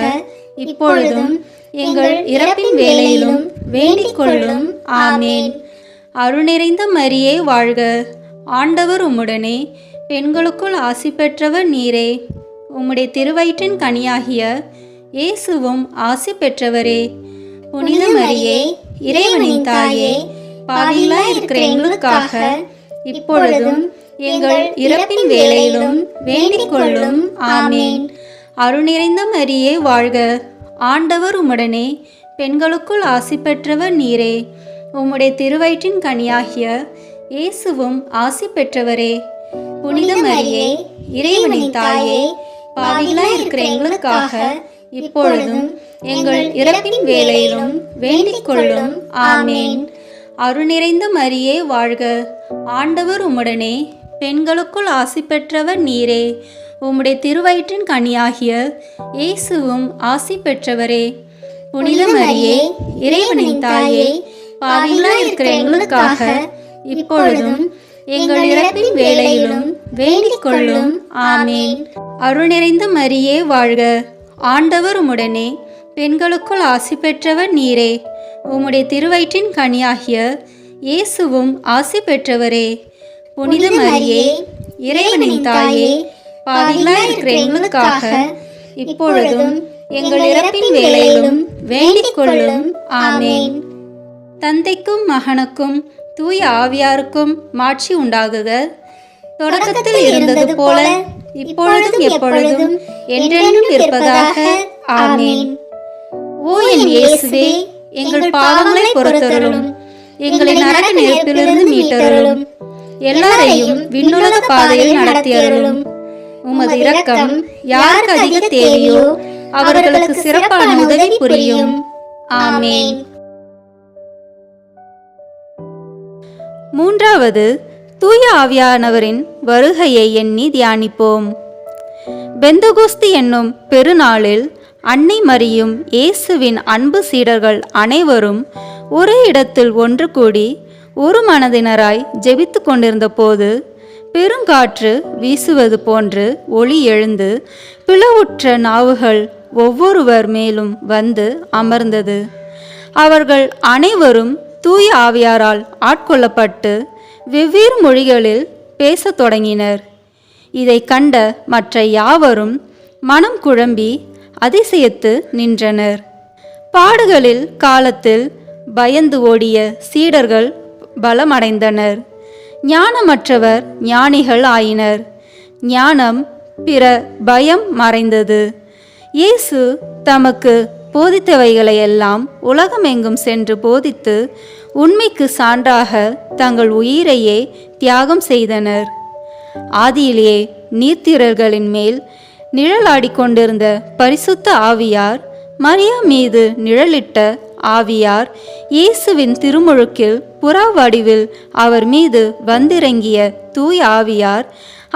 இப்பொழுதும் எங்கள் இறப்பின் வேளையிலும் வேண்டிக் கொள்ளும். ஆமேன். அருள் நிறைந்த மரியே வாழ்க. ஆண்டவர் உம்முடனே, பெண்களுக்குள் ஆசி பெற்றவர் நீரே. உம்முடைய திருவயிற்றின் கனியாகிய இயேசுவும் ஆசி பெற்றவரே. புனித மரியே, இறைவனின் தாயே, பாவிகளாய் இருக்கிற எங்களுக்காக இப்பொழுதும் எங்கள் இறப்பின் வேளையிலும் வேண்டிக் கொள்ளும். ஆமேன். அருள் நிறைந்த மரியே வாழ்க. ஆண்டவர் உம்முடனே, பெண்களுக்குள் ஆசி பெற்றவர் நீரே. உம்முடைய திருவயிற்றின் கனியாகிய இயேசுவும் ஆசி பெற்றவரே. புனித மரியே, இறைவனின் தாயே, பாவிகளாய் இருக்கிற எங்களுக்காக இப்பொழுதும் எங்கள் இறப்பின் வேளையிலும் வேண்டிக் கொள்ளும். ஆமேன். அருள் நிறைந்த மரியே வாழ்க. ஆண்டவர் உம்முடனே, பெண்களுக்குள் ஆசி பெற்றவர் நீரே. உம்முடைய திருவயிற்றின் கனியாகிய இயேசுவும் ஆசி பெற்றவரே. புனித மரியே, இறைவனின் தாயே, பாவிகளாய் இருக்கிற எங்களுக்காக இப்பொழுதும் எங்கள் இறப்பின் வேளையிலும் வேண்டிக் கொள்ளும். ஆமேன். அருள் நிறைந்த மரியே வாழ்க. ஆண்டவர் உம்முடனே, பெண்களுக்குள் ஆசி பெற்றவர் நீரே. உம்முடைய திருவயிற்றின் கனியாகிய இயேசுவும் ஆசி பெற்றவரே. புனித மரியே, இறைவனின் தாயே, பாவிகளாய் இருக்கிற எங்களுக்காக இப்பொழுதும் எங்கள் இறப்பின் வேளையிலும் வேண்டிக் கொள்ளும். ஆமேன். தந்தைக்கும் மகனுக்கும் தூய ஆவியாருக்கும் மாட்சி உண்டாகுக. தொடக்கத்தில் இருந்தது போல இப்பொழுதும் எப்பொழுதும் என்றென்றும் இருப்பதாக. ஆமேன். ஓ என் இயேசுவே, எங்கள் பாவங்களை பொறுத்தருளும். எங்களை நரக நெருப்பிலிருந்து மீட்டருளும். எல்லாரையும் விண்ணுலக பாதையில் நடத்தியருளும். உமது இரக்கம் யாருக்கு அதிக தேவையோ அவர்களுக்கு சிறப்பான உதவி புரியும். ஆமேன். மூன்றாவது தூய ஆவியானவரின் வருகையை எண்ணி தியானிப்போம். பெந்தகோஸ்து என்னும் பெருநாளில் அன்னை மரியும் இயேசுவின் அன்பு சீடர்கள் அனைவரும் ஒரே இடத்தில் ஒன்று கூடி ஒரு மனதினராய் ஜெபித்து கொண்டிருந்த போது பெருங்காற்று வீசுவது போன்று ஒளி எழுந்து பிளவுற்ற நாவுகள் ஒவ்வொருவர் மேலும் வந்து அமர்ந்தது. அவர்கள் அனைவரும் தூய ஆவியாரால் ஆட்கொள்ளப்பட்டு வெவ்வேறு மொழிகளில் பேசத் தொடங்கினர். இதை கண்ட மற்ற யாவரும் மனம் குழம்பி அதிசயத்து நின்றனர். பாடுகளில் காலத்தில் பயந்து ஓடிய சீடர்கள் பலமடைந்தனர். ஞானமற்றவர் ஞானிகள் ஆயினர். ஞானம் பிற பயம் மறைந்தது. இயேசு தமக்கு போதித்தவைகளையெல்லாம் உலகமெங்கும் சென்று போதித்து உண்மைக்கு சான்றாக தங்கள் உயிரையே தியாகம் செய்தனர். ஆதியிலேயே நீர்த்திரள்களின் மேல் நிழலாடிக்கொண்டிருந்த பரிசுத்த ஆவியார், மரியா மீது நிழலிட்ட ஆவியார், இயேசுவின் திருமுழுக்கில் புறா வடிவில் அவர் மீது வந்திறங்கிய தூய ஆவியார்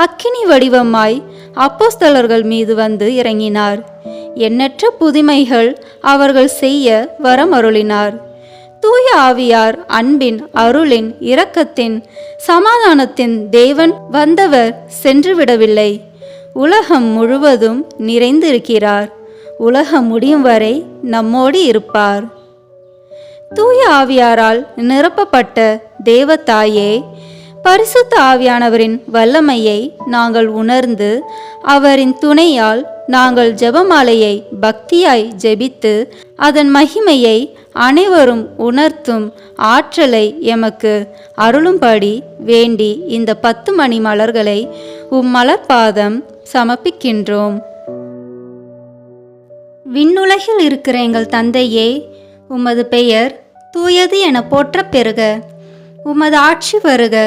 அக்கினி வடிவமாய் அப்போஸ்தலர்கள் மீது வந்து இறங்கினார். எண்ணற்ற புதுமைகள் அவர்கள் செய்ய வரமருளினார். தூய ஆவியார் அன்பின், அருளின், இரக்கத்தின், சமாதானத்தின் தேவன் வந்தவர் சென்றுவிடவில்லை. உலகம் முழுவதும் நிறைந்திருக்கிறார். உலகம் முடியும் வரை நம்மோடு இருப்பார். தூய ஆவியாரால் நிரப்பப்பட்ட தேவதாயே, பரிசுத்த ஆவியானவரின் வல்லமையை நாங்கள் உணர்ந்து அவரின் துணையால் நாங்கள் ஜெபமாலையை பக்தியாய் ஜெபித்து அதன் மகிமையை அனைவரும் உணர்த்தும் ஆற்றலை எமக்கு அருளும்படி வேண்டி இந்த 10 மணி மலர்களை மலர்பாதம் சமர்ப்பிக்கின்றோம். விண்ணுலகில் இருக்கிற எங்கள் தந்தையே, உமது பெயர் தூயது என போற்றப் பெறுக. உமது ஆட்சி வருக.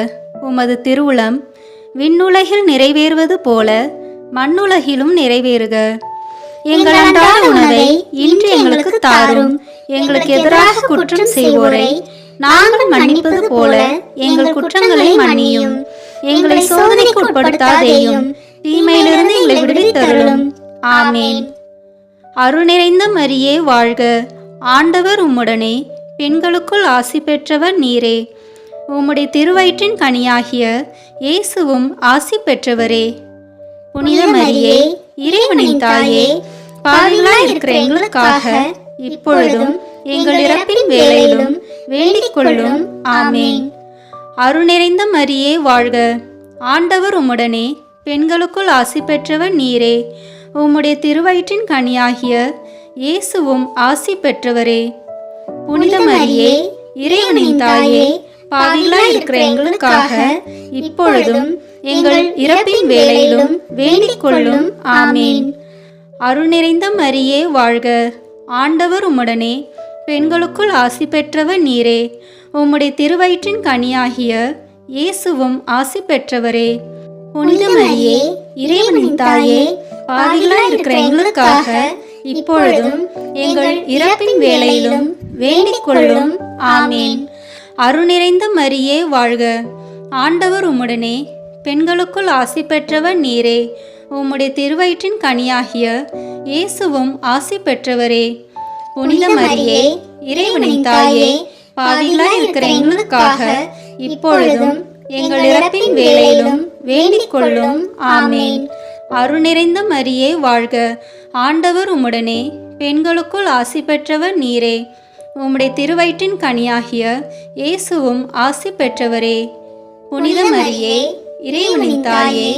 உமது திருவுளம் விண்ணுலகில் நிறைவேறுவது போல மண்ணுலகிலும் நிறைவேறுக. எங்கள் அன்றாட உணவை இன்று எங்களுக்கு தாரும். எங்களுக்கு எதிராக குற்றம் செய்வோரை நாங்கள் மன்னிப்பது போல எங்கள் குற்றங்களை மன்னியும். எங்களை சோதனைக்கு உட்படுத்தாதேயும், தீமையிலிருந்து எங்களை விடுவித்தருளும். ஆமேன். அருள் நிறைந்த மரியே வாழ்க. ஆண்டவர் உம்முடனே, பெண்களுக்குள் ஆசி பெற்றவர் நீரே. உம்முடைய திருவயிற்றின் கனியாகிய இயேசுவும் ஆசி பெற்றவரே. புனித மரியே, இறைவனின் தாயே, பாவிகளாய் இருக்கிற எங்களுக்காக இப்பொழுதும் எங்கள் இறப்பின் வேளையிலும் வேண்டிக் கொள்ளும். ஆமேன். அருள் நிறைந்த மரியே வாழ்க. ஆண்டவர் உம்முடனே, பெண்களுக்குள் ஆசி பெற்றவர் நீரே. உம்முடைய திருவயிற்றின் கனியாகிய இயேசுவும் ஆசி பெற்றவரே. புனித மரியே, இறைவனின் தாயே, பாவிகளாய் இருக்கிற எங்களுக்காக இப்பொழுதும் எங்கள் இறப்பின் வேளையிலும் வேண்டிக் கொள்ளும். ஆமேன். அருள் நிறைந்த மரியே வாழ்க. ஆண்டவர் உம்முடனே, பெண்களுக்குள் ஆசி பெற்றவர் நீரே. உம்முடைய திருவயிற்றின் கனியாகிய இயேசுவும் ஆசி பெற்றவரே. புனித மரியே, இறைவனின் தாயே, பாவிகளாய் இருக்கிற எங்களுக்காக இப்பொழுதும் எங்கள் இறப்பின் வேளையிலும் வேண்டிக் கொள்ளும். ஆமேன். அருள் நிறைந்த மரியே வாழ்க. ஆண்டவர் உம்முடனே, பெண்களுக்குள் ஆசி பெற்றவர் நீரே. உம்முடைய திருவயிற்றின் கனியாகிய இயேசுவும் ஆசி பெற்றவரே. புனித மரியே, இறைவனின் தாயே, பாவிகளாய் இருக்கிற எங்களுக்காக இப்பொழுதும் எங்கள் இறப்பின் வேளையிலும் வேண்டிக் கொள்ளும். ஆமேன். அருள் நிறைந்த மரியே வாழ்க. ஆண்டவர் உம்முடனே, பெண்களுக்குள் ஆசி பெற்றவர் நீரே. உம்முடைய திருவயிற்றின் கனியாகிய இயேசுவும் ஆசி பெற்றவரே. புனித மரியே, இறைவனின் தாயே,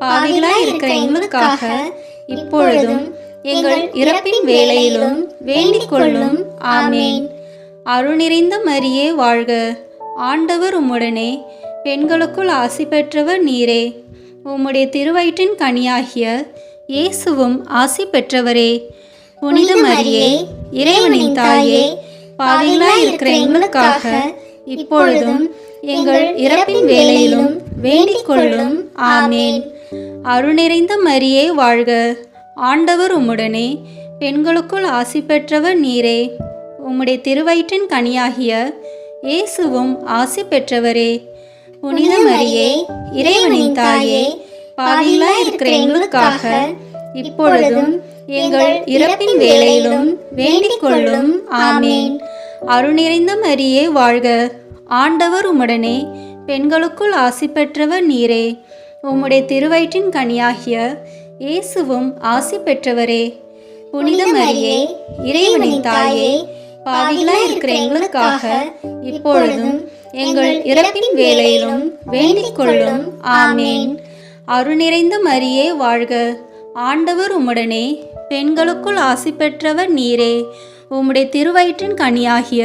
பாவிகளாய் இருக்கிற எங்களுக்காக இப்பொழுதும் எங்கள் இறப்பின் வேளையிலும் வேண்டிக் கொள்ளும். ஆமேன். அருள் நிறைந்த மரியே வாழ்க. ஆண்டவர் உம்முடனே, பெண்களுக்குள் ஆசி பெற்றவர் நீரே. உம்முடைய திருவயிற்றின் கனியாகிய இயேசுவும் ஆசி பெற்றவரே. புனித மரியே, இறைவனின் தாயே, பாவிகளாய் இருக்கிற எங்களுக்காக இப்பொழுதும் எங்கள் இறப்பின் வேளையிலும் வேண்டிக் கொள்ளும். ஆமேன். அருள் நிறைந்த மரியே வாழ்க. ஆண்டவர் உம்முடனே, பெண்களுக்குள் ஆசி பெற்றவர் நீரே. உம்முடைய திருவயிற்றின் கனியாகிய இயேசுவும் ஆசி பெற்றவரே. புனித மரியே இறைவனின் தாயே, பாவிகளாய் இருக்கிற எங்களுக்காக இப்பொழுதும் எங்கள் இறப்பின் வேளையிலும் வேண்டிக் கொள்ளும். ஆமேன். அருள் நிறைந்த மரியே வாழ்க, ஆண்டவர் உம்முடனே, பெண்களுக்குள் ஆசி பெற்றவர் நீரே. உம்முடைய திருவயிற்றின் கனியாகிய இயேசுவும் ஆசி பெற்றவரே. புனித மரியே இறைவனின் தாயே, பாவிகளாய் இருக்கிற எங்களுக்காக இப்பொழுதும் எங்கள் இறப்பின் வேளையிலும் வேண்டிக் கொள்ளும். ஆமேன். அருள் நிறைந்த மரியே வாழ்க, ஆண்டவர் உம்முடனே, பெண்களுக்குள் ஆசி பெற்றவர் நீரே. உம்முடைய திருவயிற்றின் கனியாகிய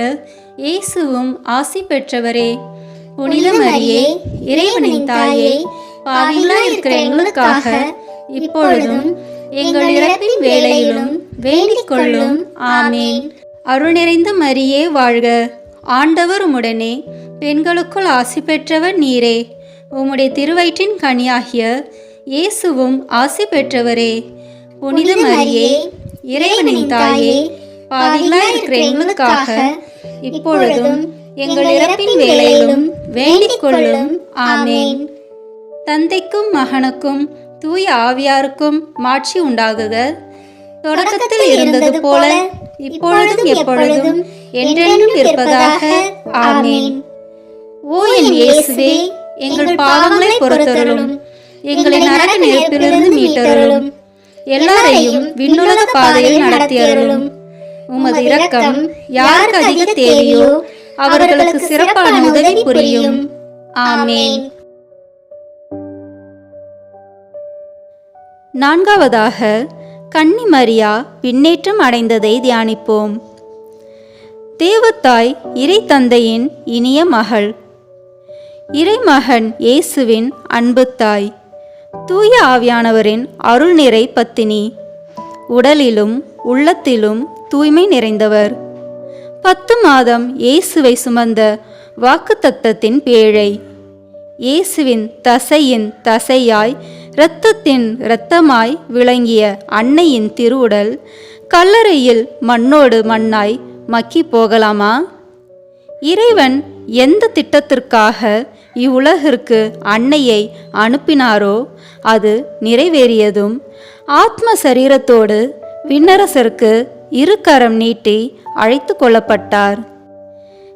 இயேசுவும் ஆசி பெற்றவரே. புனித மரியே இறைவனின் தாயே, பாவிகளாய் இருக்கிற எங்களுக்காக இப்பொழுதும் எங்கள் இறப்பின் வேளையிலும் வேண்டிக் கொள்ளும். ஆமேன். அருள் நிறைந்த மரியே வாழ்க, ஆண்டவர் உம்முடனே, பெண்களுக்குள் ஆசி பெற்றவர் நீரே. உம்முடைய திருவயிற்றின் கனியாகிய இயேசுவும் ஆசி பெற்றவரே. புனித மரியே இறைவனின் தாயே, பாவிகளாய் இருக்கிற எங்களுக்காக இப்பொழுதும் எங்கள் இறப்பின் வேளையிலும் வேண்டிக் கொள்ளும். ஆமேன். தந்தைக்கும் மகனுக்கும் தூய ஆவியாருக்கும் மாட்சி உண்டாகுக. தொடக்கத்தில் இருந்தது போல இப்பொழுதும் எப்பொழுதும் என்றென்றும் இருப்பதாக. ஆமேன். ஓ என் இயேசுவே, எங்கள் பாவங்களை பொறுத்தருளும், எங்களை நரக நெருப்பிலிருந்து மீட்டருளும், எல்லாரையும் விண்ணுலக பாதையில் நடத்தியருளும். உமது இரக்கம் யாருக்கு அதிக தேவையோ அவர்களுக்கு சிறப்பான உதவி புரியும். ஆமேன். நான்காவதாக, கன்னி மரியா விண்ணேற்றம் அடைந்ததை தியானிப்போம். தேவத்தாய் இறை தந்தையின் இனிய மகள், இறைமகன் இயேசுவின் அன்பு தாய், தூய ஆவியானவரின் அருள் நிறை பத்தினி, உடலிலும் உள்ளத்திலும் தூய்மை நிறைந்தவர், 10 மாதம் இயேசுவை சுமந்த வாக்குத்தத்தத்தின் பேழை, இயேசுவின் தசையின் தசையாய் இரத்தத்தின் இரத்தமாய் விளங்கிய அன்னையின் திருவுடல் கல்லறையில் மண்ணோடு மண்ணாய் மக்கி போகலாமா? இறைவன் எந்த திட்டத்திற்காக இவ்வுலகிற்கு அன்னையை அனுப்பினாரோ அது நிறைவேறியதும், ஆத்ம சரீரத்தோடு விண்ணரசருக்கு 2 கரம் நீட்டி அழைத்து கொள்ளப்பட்டார்.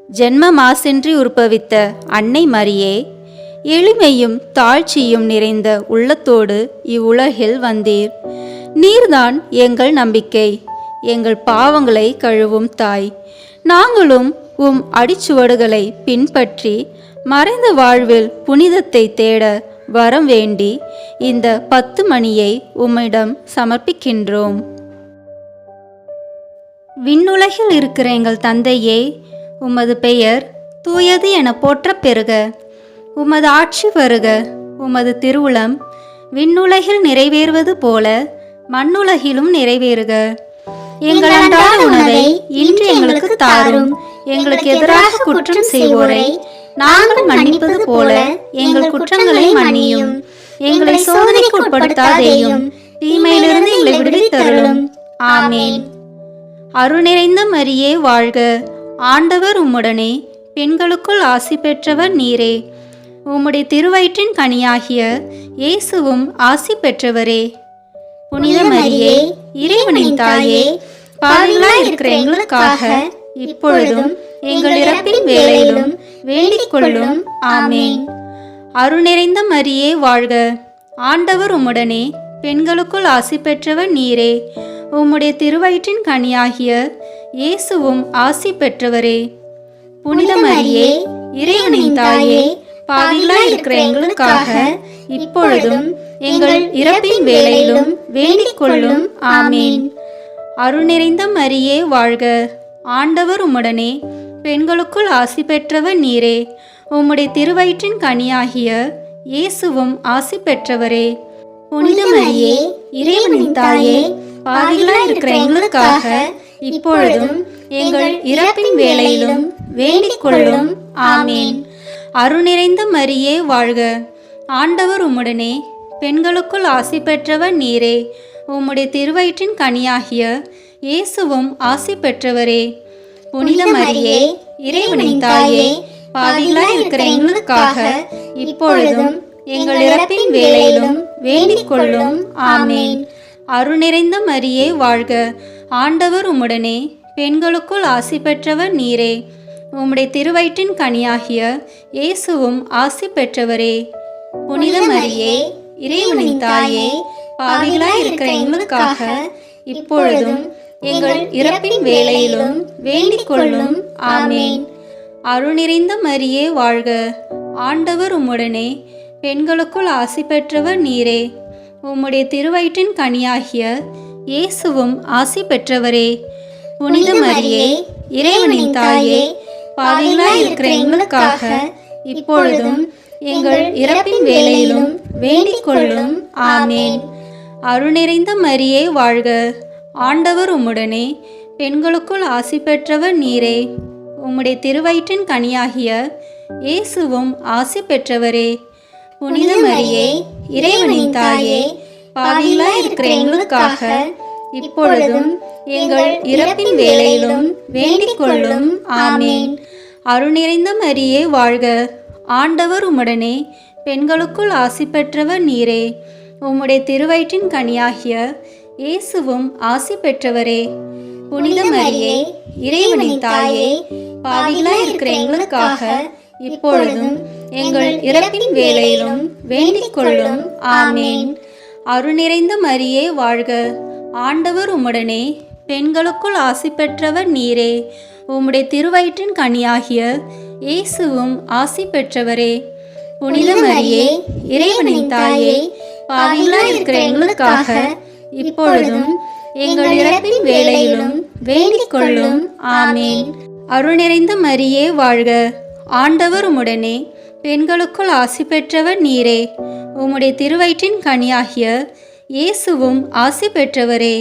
ஜென்ம மாசின்றி உற்பவித்த அன்னை மரியே, எளிமையும் தாழ்ச்சியும் நிறைந்த உள்ளத்தோடு இவ்வுலகில் வந்தீர். நீர்தான் எங்கள் நம்பிக்கை, எங்கள் பாவங்களை கழுவும் தாய். நாங்களும் உம் அடிச்சுவடுகளை பின்பற்றி மறைந்த வாழ்வில் புனிதத்தை தேட வரம் வேண்டி இந்த 10 மணியை உம்மிடம் சமர்ப்பிக்கின்றோம். விண்ணுலகில் இருக்கிற எங்கள் தந்தையே, உமது பெயர் தூயது என போற்றப் பெறுக. உமது ஆட்சி வருக. உமது திருவுளம் விண்ணுலகில் நிறைவேறுவது போல மண்ணுலகிலும் நிறைவேறுக. எங்கள் அன்றாட உணவை இன்று எங்களுக்கு தாரும். எங்களுக்கு எதிராக குற்றம் செய்வோரை நாங்கள் மன்னிப்பது போல எங்கள் குற்றங்களை மன்னியும். எங்களை சோதனைக்கு உட்படுத்தாதேயும், தீமையிலிருந்து எங்களை விடுவித்தருளும். ஆமேன். அருள் நிறைந்த மரியே வாழ்க, ஆண்டவர் உம்முடனே, பெண்களுக்குள் ஆசி பெற்றவர் நீரே. உம்முடைய திருவயிற்றின் கனியாகிய இயேசுவும் ஆசி பெற்றவரே. புனித மரியே இறைவனின் தாயே, பாவிகளாய் இருக்கிற எங்களுக்காக இப்பொழுதும் எங்கள் இறப்பின் வேளையிலும் வேண்டிக் கொள்ளும். ஆமேன். அருள் நிறைந்த மரியே வாழ்க, ஆண்டவர் உம்முடனே, பெண்களுக்குள் ஆசி பெற்றவர் நீரே. உம்முடைய திருவயிற்றின் கனியாகிய இயேசுவும் ஆசி பெற்றவரே. புனித மரியே இறைவனின் தாயே, பாவிகளாய் இருக்கிற எங்களுக்காக இப்பொழுதும் எங்கள் இறப்பின் வேளையிலும் வேண்டிக் கொள்ளும். ஆமேன். அருள் நிறைந்த மரியே வாழ்க, ஆண்டவர் உம்முடனே, பெண்களுக்குள் ஆசி பெற்றவர் நீரே. உம்முடைய திருவயிற்றின் கனியாகிய இயேசுவும் ஆசி பெற்றவரே. புனித மரியே இறைவனின் தாயே, பாவிகளாய் இருக்கிற எங்களுக்காக இப்பொழுதும் எங்கள் இறப்பின் வேளையிலும் வேண்டிக் கொள்ளும். ஆமேன். அருள் நிறைந்த மரியே வாழ்க, ஆண்டவர் உம்முடனே, பெண்களுக்குள் ஆசி பெற்றவர் நீரே. உம்முடைய திருவயிற்றின் கனியாகிய இயேசுவும் ஆசி பெற்றவரே. புனித மரியே இறைவனின் தாயே, பாவிகளாய் இருக்கிற எங்களுக்காக இப்பொழுதும் எங்கள் இறப்பின் வேளையிலும் வேண்டிக் கொள்ளும். ஆமேன். அருள் நிறைந்த மரியே வாழ்க, ஆண்டவர் உம்முடனே, பெண்களுக்குள் ஆசி பெற்றவர் நீரே. உம்முடைய திருவயிற்றின் கனியாகிய இயேசுவும் ஆசி பெற்றவரே. புனித மரியே, இறைவனின் தாயே, பாவிகளாய் இருக்கிற எங்களுக்காக இப்பொழுதும் எங்கள் இறப்பின் வேளையிலும் வேண்டிக் கொள்ளும். ஆமேன். அருள் நிறைந்த மரியே வாழ்க, ஆண்டவர் உம்முடனே, பெண்களுக்குள் ஆசி பெற்றவர் நீரே. உம்முடைய திருவயிற்றின் கனியாகிய இயேசுவும் ஆசி பெற்றவரே. புனித மரியே, இறைவனின் தாயே, பாவிகளாய் இருக்கிற எங்களுக்காக இப்பொழுதும் எங்கள் இறப்பின் வேளையிலும் வேண்டிக் கொள்ளும். ஆமேன். அருள் நிறைந்த மரியே வாழ்க, ஆண்டவர் உம்முடனே, பெண்களுக்குள் ஆசி பெற்றவர் நீரே. உம்முடைய திருவயிற்றின் கனியாகிய இயேசுவும் ஆசி பெற்றவரே. புனித மரியே, இறைவனின் தாயே, பாவிகளாய் இருக்கிற எங்களுக்காக இப்பொழுதும் எங்கள் இறப்பின் வேளையிலும் வேண்டிக் கொள்ளும். ஆமேன். அருள் நிறைந்த மரியே வாழ்க, ஆண்டவர் உம்முடனே, பெண்களுக்குள் ஆசி பெற்றவர் நீரே. உம்முடைய திருவயிற்றின் கனியாகிய இயேசுவும் ஆசி பெற்றவரே. புனித மரியே, இறைவனின் தாயே, பாவிகளாய் இருக்கிற எங்களுக்காக இப்பொழுதும் எங்கள் இறப்பின் வேளையிலும் வேண்டிக் கொள்ளும். ஆமேன். அருள் நிறைந்த மரியே வாழ்க, ஆண்டவர் உம்முடனே, பெண்களுக்குள் ஆசி பெற்றவர் நீரே. உம்முடைய திருவயிற்றின் கனியாகிய இயேசுவும் ஆசி பெற்றவரே. புனித மரியே, இறைவனின் தாயே, பாவிகளாய் இருக்கிற எங்களுக்காக இப்பொழுதும் எங்கள் இறப்பின் வேளையிலும் வேண்டிக் கொள்ளும். ஆமேன். அருள் நிறைந்த மரியே வாழ்க, ஆண்டவர் உம்முடனே, பெண்களுக்குள் ஆசி பெற்றவர் நீரே. உம்முடைய திருவயிற்றின் கனியாகிய இயேசுவும் ஆசி பெற்றவரே.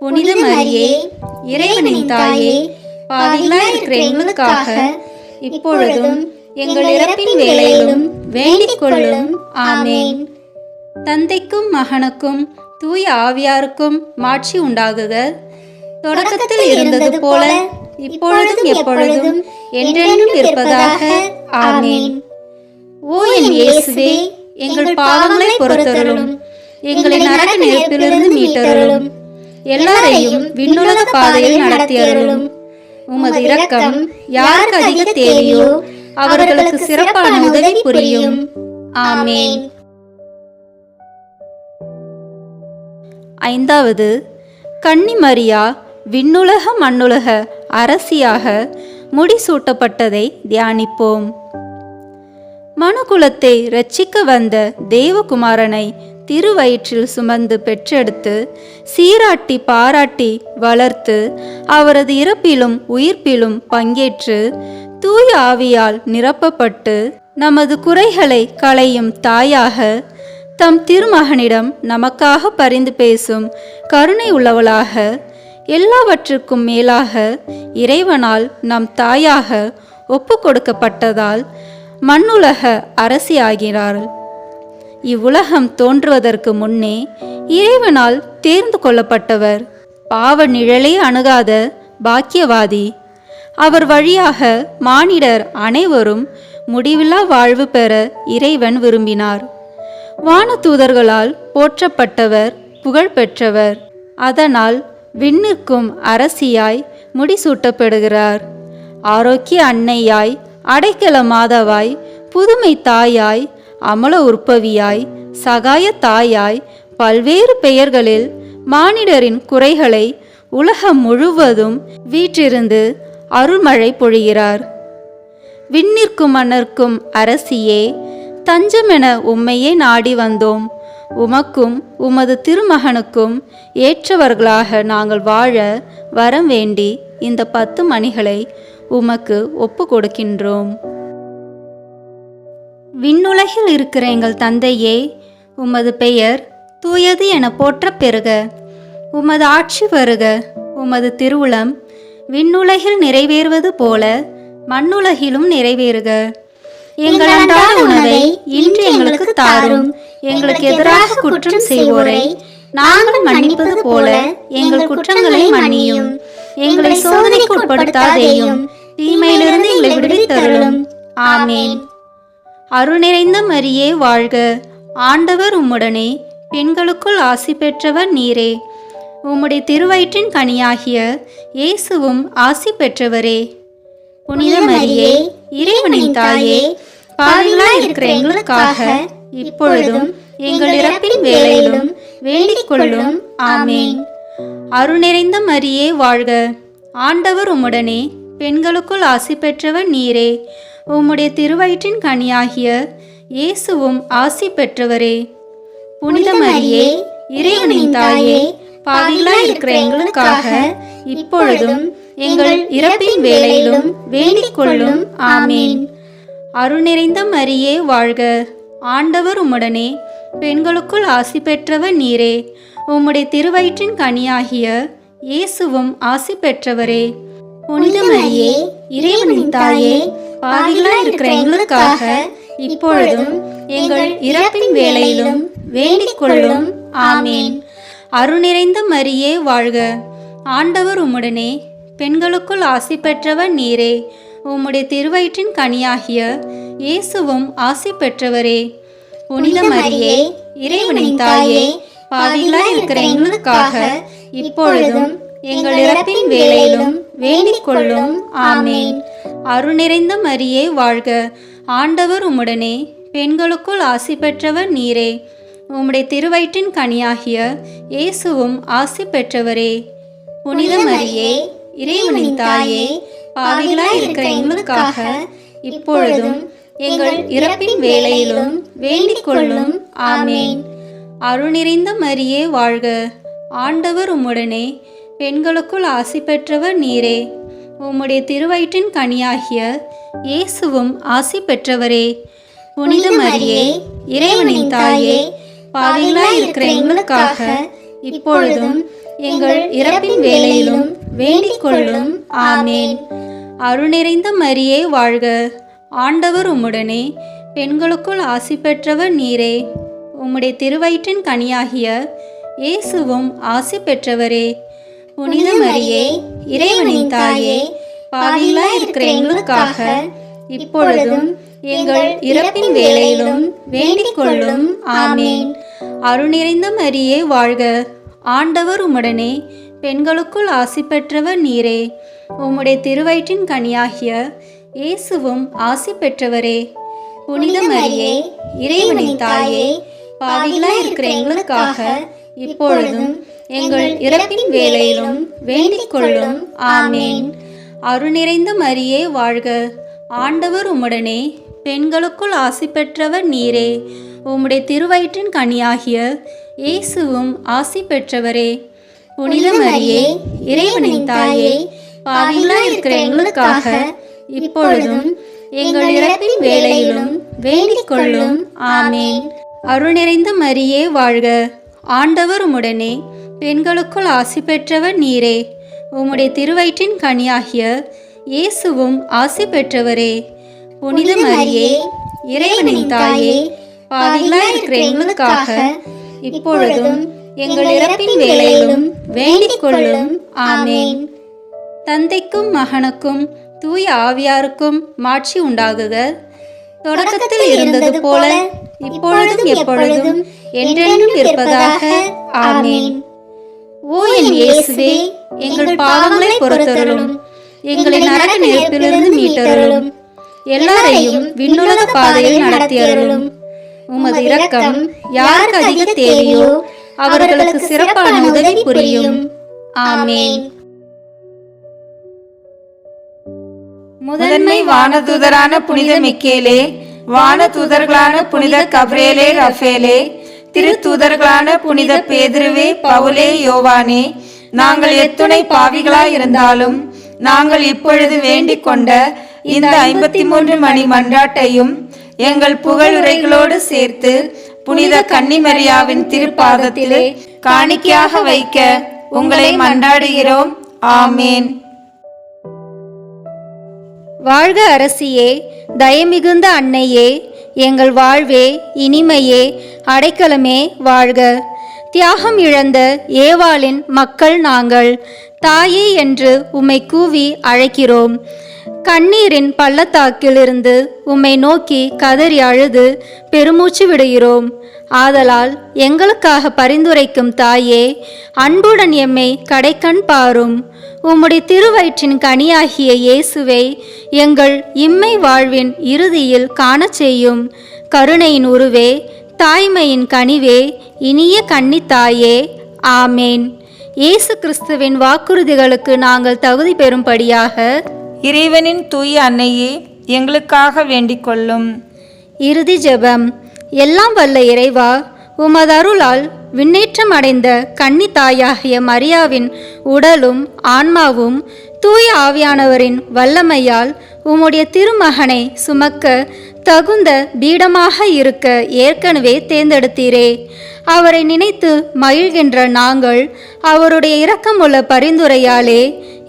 புனித மரியே, இறைவனின் தாயே, பாவிகளாய் இருக்கிற எங்களுக்காக இப்பொழுதும் எங்கள் இறப்பின் வேளையிலும் வேண்டிக் கொள்ளும். ஆமேன். தந்தைக்கும் மகனுக்கும் தூய ஆவியாருக்கும் மாட்சி உண்டாகுக. தொடக்கத்தில் இருந்தது போல இப்பொழுதும் எப்பொழுதும் என்றென்றும் இருப்பதாக. ஆமேன். ஓ என் இயேசுவே, எங்கள் பாவங்களை பொறுத்தருளும், எங்களை நரக நெருப்பிலிருந்து மீட்டருளும், எல்லாரையும் விண்ணுலக பாதையில் நடத்தியருளும். உமது இரக்கம் யாருக்கு அதிக தேவையோ அவர்களுக்கு சிறப்பான உதவி புரியும். ஆமேன். ஐந்தாவது, கன்னி மரியா விண்ணுலக மண்ணுலக அரசியாக முடிசூட்டப்பட்டதை தியானிப்போம். மனுகுலத்தை இரட்சிக்க வந்த தேவகுமாரனை திருவயிற்றில் சுமந்து பெற்றெடுத்து சீராட்டி பாராட்டி வளர்த்து அவரது இறப்பிலும் உயிர்ப்பிலும் பங்கேற்று தூய ஆவியால் நிரப்பப்பட்டு நமது குறைகளை களையும் தாயாக தம் திருமகனிடம் நமக்காக பரிந்து பேசும் கருணை உள்ளவளாக எல்லாவற்றுக்கும் மேலாக இறைவனால் நம் தாயாக ஒப்பு கொடுக்கப்பட்டதால் மண்ணுலக அரசியாகிறாள். இவ்வுலகம் தோன்றுவதற்கு முன்னே இறைவனால் தேர்ந்து கொள்ளப்பட்டவர், பாவ நிழலே அணுகாத பாக்கியவாதி. அவர் வழியாக மானிடர் அனைவரும் முடிவில்லா வாழ்வு பெற இறைவன் விரும்பினார். வானதூதர்களால் போற்றப்பட்டவர், புகழ் பெற்றவர். அதனால் விண்ணிற்கும் அரசியாய் முடிசூட்டப்படுகிறார். ஆரோக்கிய அன்னையாய், அடைக்கல மாதாவாய், புதுமை தாயாய், அமல உற்பவியாய், சகாய தாயாய், பல்வேறு பெயர்களில் மானிடரின் குறைகளை உலகம் முழுவதும் வீற்றிருந்து அருள்மழை பொழிகிறார். விண்ணிற்கும் மன்னர்க்கும் அரசியே, தஞ்சமென உம்மையே நாடி வந்தோம். உமக்கும் உமது திருமகனுக்கும் ஏற்றவர்களாக நாங்கள் வாழ வரம் வேண்டி இந்த 10 மணிகளை உமக்கு ஒப்பு கொடுக்கின்றோம். விண்ணுலகில் இருக்கிற எங்கள் தந்தையே, உமது பெயர் தூயது என போற்றப் பெறுக. உமது ஆட்சி வருக. உமது திருவுளம் விண்ணுலகில் நிறைவேறுவது போல மண்ணுலகிலும் நிறைவேறுக. எங்கள் அன்றாட உணவை இன்று எங்களுக்கு தாரும். எங்களுக்கு எதிராக குற்றம் செய்வோரை நாங்கள் மன்னிப்பது போல எங்கள் குற்றங்களை மன்னியும். எங்களை சோதனைக்கு உட்படுத்தாதேயும், தீமையிலிருந்து எங்களை விடுவித்தருளும். ஆமேன். அருள் நிறைந்த மரியே வாழ்க, ஆண்டவர் உம்முடனே, பெண்களுக்குள் ஆசி பெற்றவர் நீரே. உம்முடைய திருவயிற்றின் கனியாகிய இயேசுவும் ஆசி பெற்றவரே. புனித மரியே, இறைவனின் தாயே, பாவிகளாய் இருக்கிற எங்களுக்காக இப்பொழுதும் எங்கள் இறப்பின் வேளையிலும் வேண்டிக் கொள்ளும். ஆமேன். அருள் நிறைந்த மரியே வாழ்க, ஆண்டவர் உம்முடனே, பெண்களுக்குள் ஆசி பெற்றவர் நீரே. உம்முடைய திருவயிற்றின் கனியாகிய இயேசுவும் ஆசி பெற்றவரே. புனித மரியே, இறைவனின் தாயே, பாவிகளாய் இருக்கிற எங்களுக்காக இப்பொழுதும் எங்கள் இறப்பின் வேளையிலும் வேண்டிக் கொள்ளும். ஆமேன். அருள் நிறைந்த மரியே வாழ்க, ஆண்டவர் உம்முடனே, பெண்களுக்குள் ஆசி பெற்றவர் நீரே. உம்முடைய திருவயிற்றின் கனியாகிய இயேசுவும் ஆசி பெற்றவரே. புனித மரியே, இறைவனின் தாயே, பாவிகளாய் இருக்கிற எங்களுக்காக இப்பொழுதும் எங்கள் இறப்பின் வேளையிலும் வேண்டிக் கொள்ளும். ஆமேன். அருள் நிறைந்த மரியே வாழ்க, ஆண்டவர் உம்முடனே, பெண்களுக்குள் ஆசி பெற்றவர் நீரே. உம்முடைய திருவயிற்றின் கனியாகிய இயேசுவும் ஆசி பெற்றவரே. புனித மரியே, இறைவனின் தாயே, பாவிகளாய் இருக்கிற எங்களுக்காக இப்பொழுதும் எங்கள் இறப்பின் வேளையிலும் வேண்டிக் கொள்ளும். ஆமேன். அருள் நிறைந்த மரியே வாழ்க, ஆண்டவர் உம்முடனே, பெண்களுக்குள் ஆசி பெற்றவர் நீரே. உம்முடைய திருவயிற்றின் கனியாகிய இயேசுவும் ஆசி பெற்றவரே. புனித மரியே, இறைவனின் தாயே, பாவிகளாய் இருக்கிற எங்களுக்காக இப்பொழுதும் எங்கள் இறப்பின் வேளையிலும் வேண்டிக் கொள்ளும். ஆமேன். அருள் நிறைந்த மரியே வாழ்க, ஆண்டவர் உம்முடனே, பெண்களுக்குள் ஆசி பெற்றவர் நீரே. உம்முடைய திருவயிற்றின் கனியாகிய இயேசுவும் ஆசி பெற்றவரே. புனித மரியே, இறைவனின் தாயே, பாவிகளாய் இருக்கிற எங்களுக்காக இப்பொழுதும் எங்கள் இறப்பின் வேளையிலும் வேண்டிக் கொள்ளும். ஆமேன். அருள் நிறைந்த மரியே வாழ்க, ஆண்டவர் உம்முடனே, பெண்களுக்குள் ஆசி பெற்றவர் நீரே. உம்முடைய திருவயிற்றின் கனியாகிய இயேசுவும் ஆசி பெற்றவரே. புனித மரியே, இறைவனின் தாயே, பாவிகளாய் இருக்கிற எங்களுக்காக இப்பொழுதும் எங்கள் இறப்பின் வேளையிலும் வேண்டிக் கொள்ளும். ஆமேன். அருள் நிறைந்த மரியே வாழ்க, ஆண்டவர் உம்முடனே, பெண்களுக்குள் ஆசி பெற்றவர் நீரே. உம்முடைய திருவயிற்றின் கனியாகிய இயேசுவும் ஆசி பெற்றவரே. புனித மரியே, இறைவனின் தாயே, பாவிகளாய் இருக்கிற எங்களுக்காக இப்பொழுதும் எங்கள் இறப்பின் வேளையிலும் வேண்டிக் கொள்ளும். ஆமேன். அருள் நிறைந்த மரியே வாழ்க, ஆண்டவர் உம்முடனே, பெண்களுக்குள் ஆசி பெற்றவர் நீரே. உம்முடைய திருவயிற்றின் கனியாகிய இயேசுவும் ஆசி பெற்றவரே. புனித மரியே, இறைவனின் தாயே, பாவிகளாய் இருக்கிற எங்களுக்காக இப்பொழுதும் எங்கள் இறப்பின் வேளையிலும் வேண்டிக் கொள்ளும். ஆமேன். அருள் நிறைந்த மரியே வாழ்க, ஆண்டவர் உம்முடனே, பெண்களுக்குள் ஆசி பெற்றவர் நீரே. உம்முடைய திருவயிற்றின் கனியாகிய இயேசுவும் ஆசி பெற்றவரே. புனித மரியே, இறைவனின் தாயே, பாவிகளாய் இருக்கிற எங்களுக்காக இப்பொழுதும் எங்கள் இறப்பின் வேளையிலும் வேண்டிக் கொள்ளும். ஆமேன். தந்தைக்கும் மகனுக்கும் தூய ஆவியாருக்கும் மாட்சி உண்டாகுக. தொடக்கத்தில் இருந்தது போல இப்பொழுதும் எப்பொழுதும் என்றென்றும் இருப்பதாக. ஆமேன். ஓ என் இயேசுவே, எங்கள் பாவங்களை பொறுத்தருளும், எங்களை நரக நெருப்பிலிருந்து மீட்டருளும், எல்லாரையும் விண்ணுலக பாதையில் நடத்தியருளும். உமது இரக்கம் யாருக்கு அதிக தேவையோ அவர்களுக்கு சிறப்பான உதவி புரியும். ஆமேன். முதன்மை வானதூதரான புனித மிக்கேலே, வானதூதர்களான புனித கப்ரியேலே, ரஃபேலே, திருத்தூதர்களான புனித பேதுருவே, பவுலே, யோவானே, நாங்கள் எத்துணை பாவிகளாய் இருந்தாலும் நாங்கள் இப்பொழுது வேண்டிக் கொண்ட இந்த 53 மணி மன்றாட்டையும் எங்கள் புகழுரைகளோடு சேர்த்து புனித கன்னிமரியாவின் திருப்பாதத்திலே காணிக்கையாக வைக்க உங்களை மன்றாடுகிறோம். ஆமேன். வாழ்க அரசியே, தயமிகுந்த அன்னையே, எங்கள் வாழ்வே, இனிமையே, அடைக்கலமே வாழ்க. தியாகம் இழந்த ஏவாளின் மக்கள் நாங்கள். தாயே என்று உம்மை கூவி அழைக்கிறோம். கண்ணீரின் பள்ளத்தாக்கிலிருந்து உம்மை நோக்கி கதறி அழுது பெருமூச்சு விடுகிறோம். ஆதலால் எங்களுக்காக பரிந்துரைக்கும் தாயே, அன்புடன் எம்மை கடைக்கண் பாரும். உம்முடைய திருவயிற்றின் கனியாகிய இயேசுவை எங்கள் இம்மை வாழ்வின் இறுதியில் காணச் செய்யும். கருணையின் உருவே, தாய்மையின் கனிவே, இனிய கன்னித்தாயே, ஆமேன். இயேசு கிறிஸ்துவின் வாக்குறுதிகளுக்கு நாங்கள் தகுதி பெறும்படியாக இறைவனின் தூய அன்னையே, எங்களுக்காக வேண்டிக் கொள்ளும். இறுதி ஜெபம். எல்லாம் வல்ல இறைவா, உமது அருளால் விண்ணேற்றம் அடைந்த கன்னி தாயாகிய மரியாவின் உடலும் ஆன்மாவும் தூய ஆவியானவரின் வல்லமையால் உம்முடைய திருமகனை சுமக்க தகுந்த பீடமாக இருக்க ஏற்கனவே தேர்ந்தெடுத்தீரே. அவரை நினைத்து மகிழ்கின்ற நாங்கள் அவருடைய இரக்கமுள்ள பரிந்துரையாலே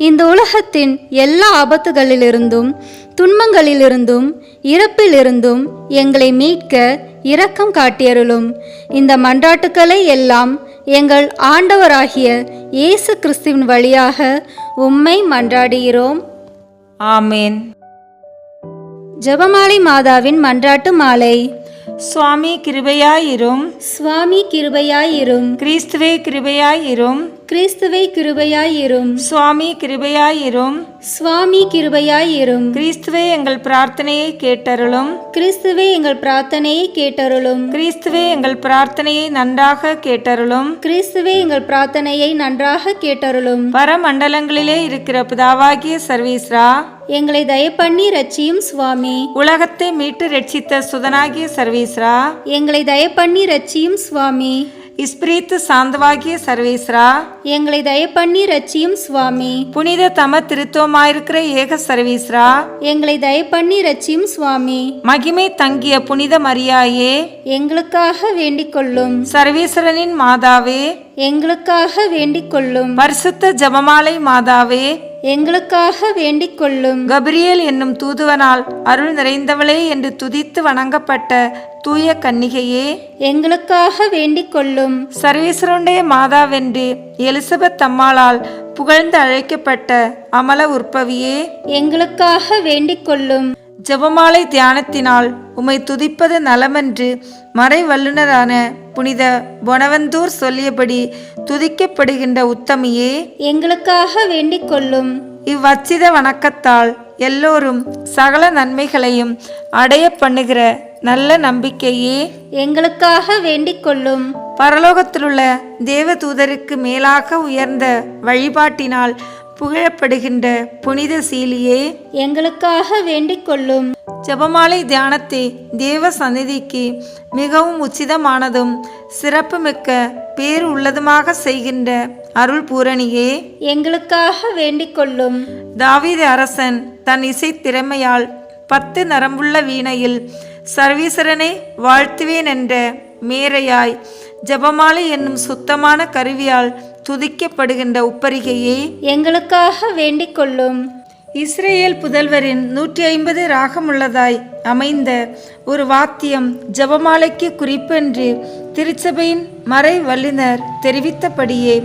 இந்த உலகத்தின் எல்லா ஆபத்துகளிலிருந்தும் துன்பங்களிலிருந்தும் இறப்பிலிருந்தும் எங்களை மீட்க இரக்கம் காட்டியருளும். இந்த மன்றாட்டுக்களை எல்லாம் எங்கள் ஆண்டவராகிய இயேசு கிறிஸ்துவின் வழியாக உம்மை மன்றாடுகிறோம். ஆமேன். ஜெபமாலை மாதாவின் மன்றாட்டு மாலை. சுவாமி கிருபையாயிரும். சுவாமி கிருபையாயிரும். கிறிஸ்துவே கிருபையாயிரும். கிறிஸ்துவை கிருபையாயிரும். சுவாமி கிருபையாயிரும். சுவாமி கிருபையாயிரும். கிறிஸ்துவே எங்கள் பிரார்த்தனையை கேட்டருளும். கிறிஸ்துவே எங்கள் பிரார்த்தனையை கேட்டருளும். கிறிஸ்துவே எங்கள் பிரார்த்தனையை நன்றாக கேட்டருளும். கிறிஸ்துவே எங்கள் பிரார்த்தனையை நன்றாக கேட்டருளும். பரமண்டலங்களிலே இருக்கிற பிதாவாகிய சர்வீஸ்ரா, எங்களை தயப்பண்ணி ரட்சியும் சுவாமி. உலகத்தை மீட்டு ரட்சித்த சுதனாகிய சர்வீஸ்ரா, எங்களை தயப்பண்ணி ரட்சியும் சுவாமி. இஸ்பிரித்து சாந்தவாகிய சர்வீஸ்ரா, எங்களை தயப்பண்ணி ரட்சியும் சுவாமி. புனித தம திருத்துவமாயிருக்கிற ஏக சர்வீஸ்ரா, எங்களை தயப்பண்ணி ரட்சியும் சுவாமி. மகிமை தங்கிய புனித மரியாயே, எங்களுக்காக வேண்டிக் கொள்ளும். சர்வீஸ்வரனின் மாதாவே, எங்களுக்காக வேண்டிக் கொள்ளும். பரிசுத்த ஜெபமாலை மாதாவே, எங்களுக்காக வேண்டிக் கொள்ளும். கபிரியேல் என்னும் தூதுவனால் அருள் நிறைந்தவளே என்று துதித்து வணங்கப்பட்ட தூய கன்னிகையே, எங்களுக்காக வேண்டிக் கொள்ளும். சர்வீஸ்வரனுடைய மாதாவென்று எலிசபெத் அம்மாளால் புகழ்ந்து அழைக்கப்பட்ட அமல உற்பவியே, எங்களுக்காக வேண்டிக் கொள்ளும். ஜெபமாலை தியானத்தினால் உம்மை துதிப்பது நலமென்று மறை வல்லுனரான புனித பொனவந்தூர் சொல்லியபடி துதிக்கப்படுகின்ற உத்தமியே, எங்களுக்காக வேண்டிக் கொள்ளும். இவ்வச்சித வணக்கத்தால் எல்லோரும் சகல நன்மைகளையும் அடைய பண்ணுகிற நல்ல நம்பிக்கையே, எங்களுக்காக வேண்டிக் கொள்ளும். பரலோகத்திலுள்ள தேவதூதருக்கு மேலாக உயர்ந்த வழிபாட்டினால் புகழப்படுகின்ற புனித சீலியே, எங்களுக்காக வேண்டிக் கொள்ளும். ஜெபமாலை தியானத்தை தேவ சந்நிதிக்கு மிகவும் உச்சிதமானதும் சிறப்புமிக்க பேர் உள்ளதுமாக செய்கின்ற அருள் பூரணியே, எங்களுக்காக வேண்டிக் கொள்ளும். தாவீது அரசன் தன் இசை திறமையால் 10 நரம்புள்ள வீணையில் சர்வீஸ்வரனை வாழ்த்துவேன் என்ற மேரையாய் ஜெபமாலை என்னும் சுத்தமான கருவியால் துதிக்கப்படுகின்ற உப்பரிகையே, எங்களுக்காக வேண்டிக் கொள்ளும். இஸ்ரேல் புதல்வரின் 150 ராகமுள்ளதாய் அமைந்த ஒரு வாத்தியம் ஜெபமாலைக்கு குறிப்பென்று திருச்சபையின் மறை வல்லுனர் தெரிவித்தபடியே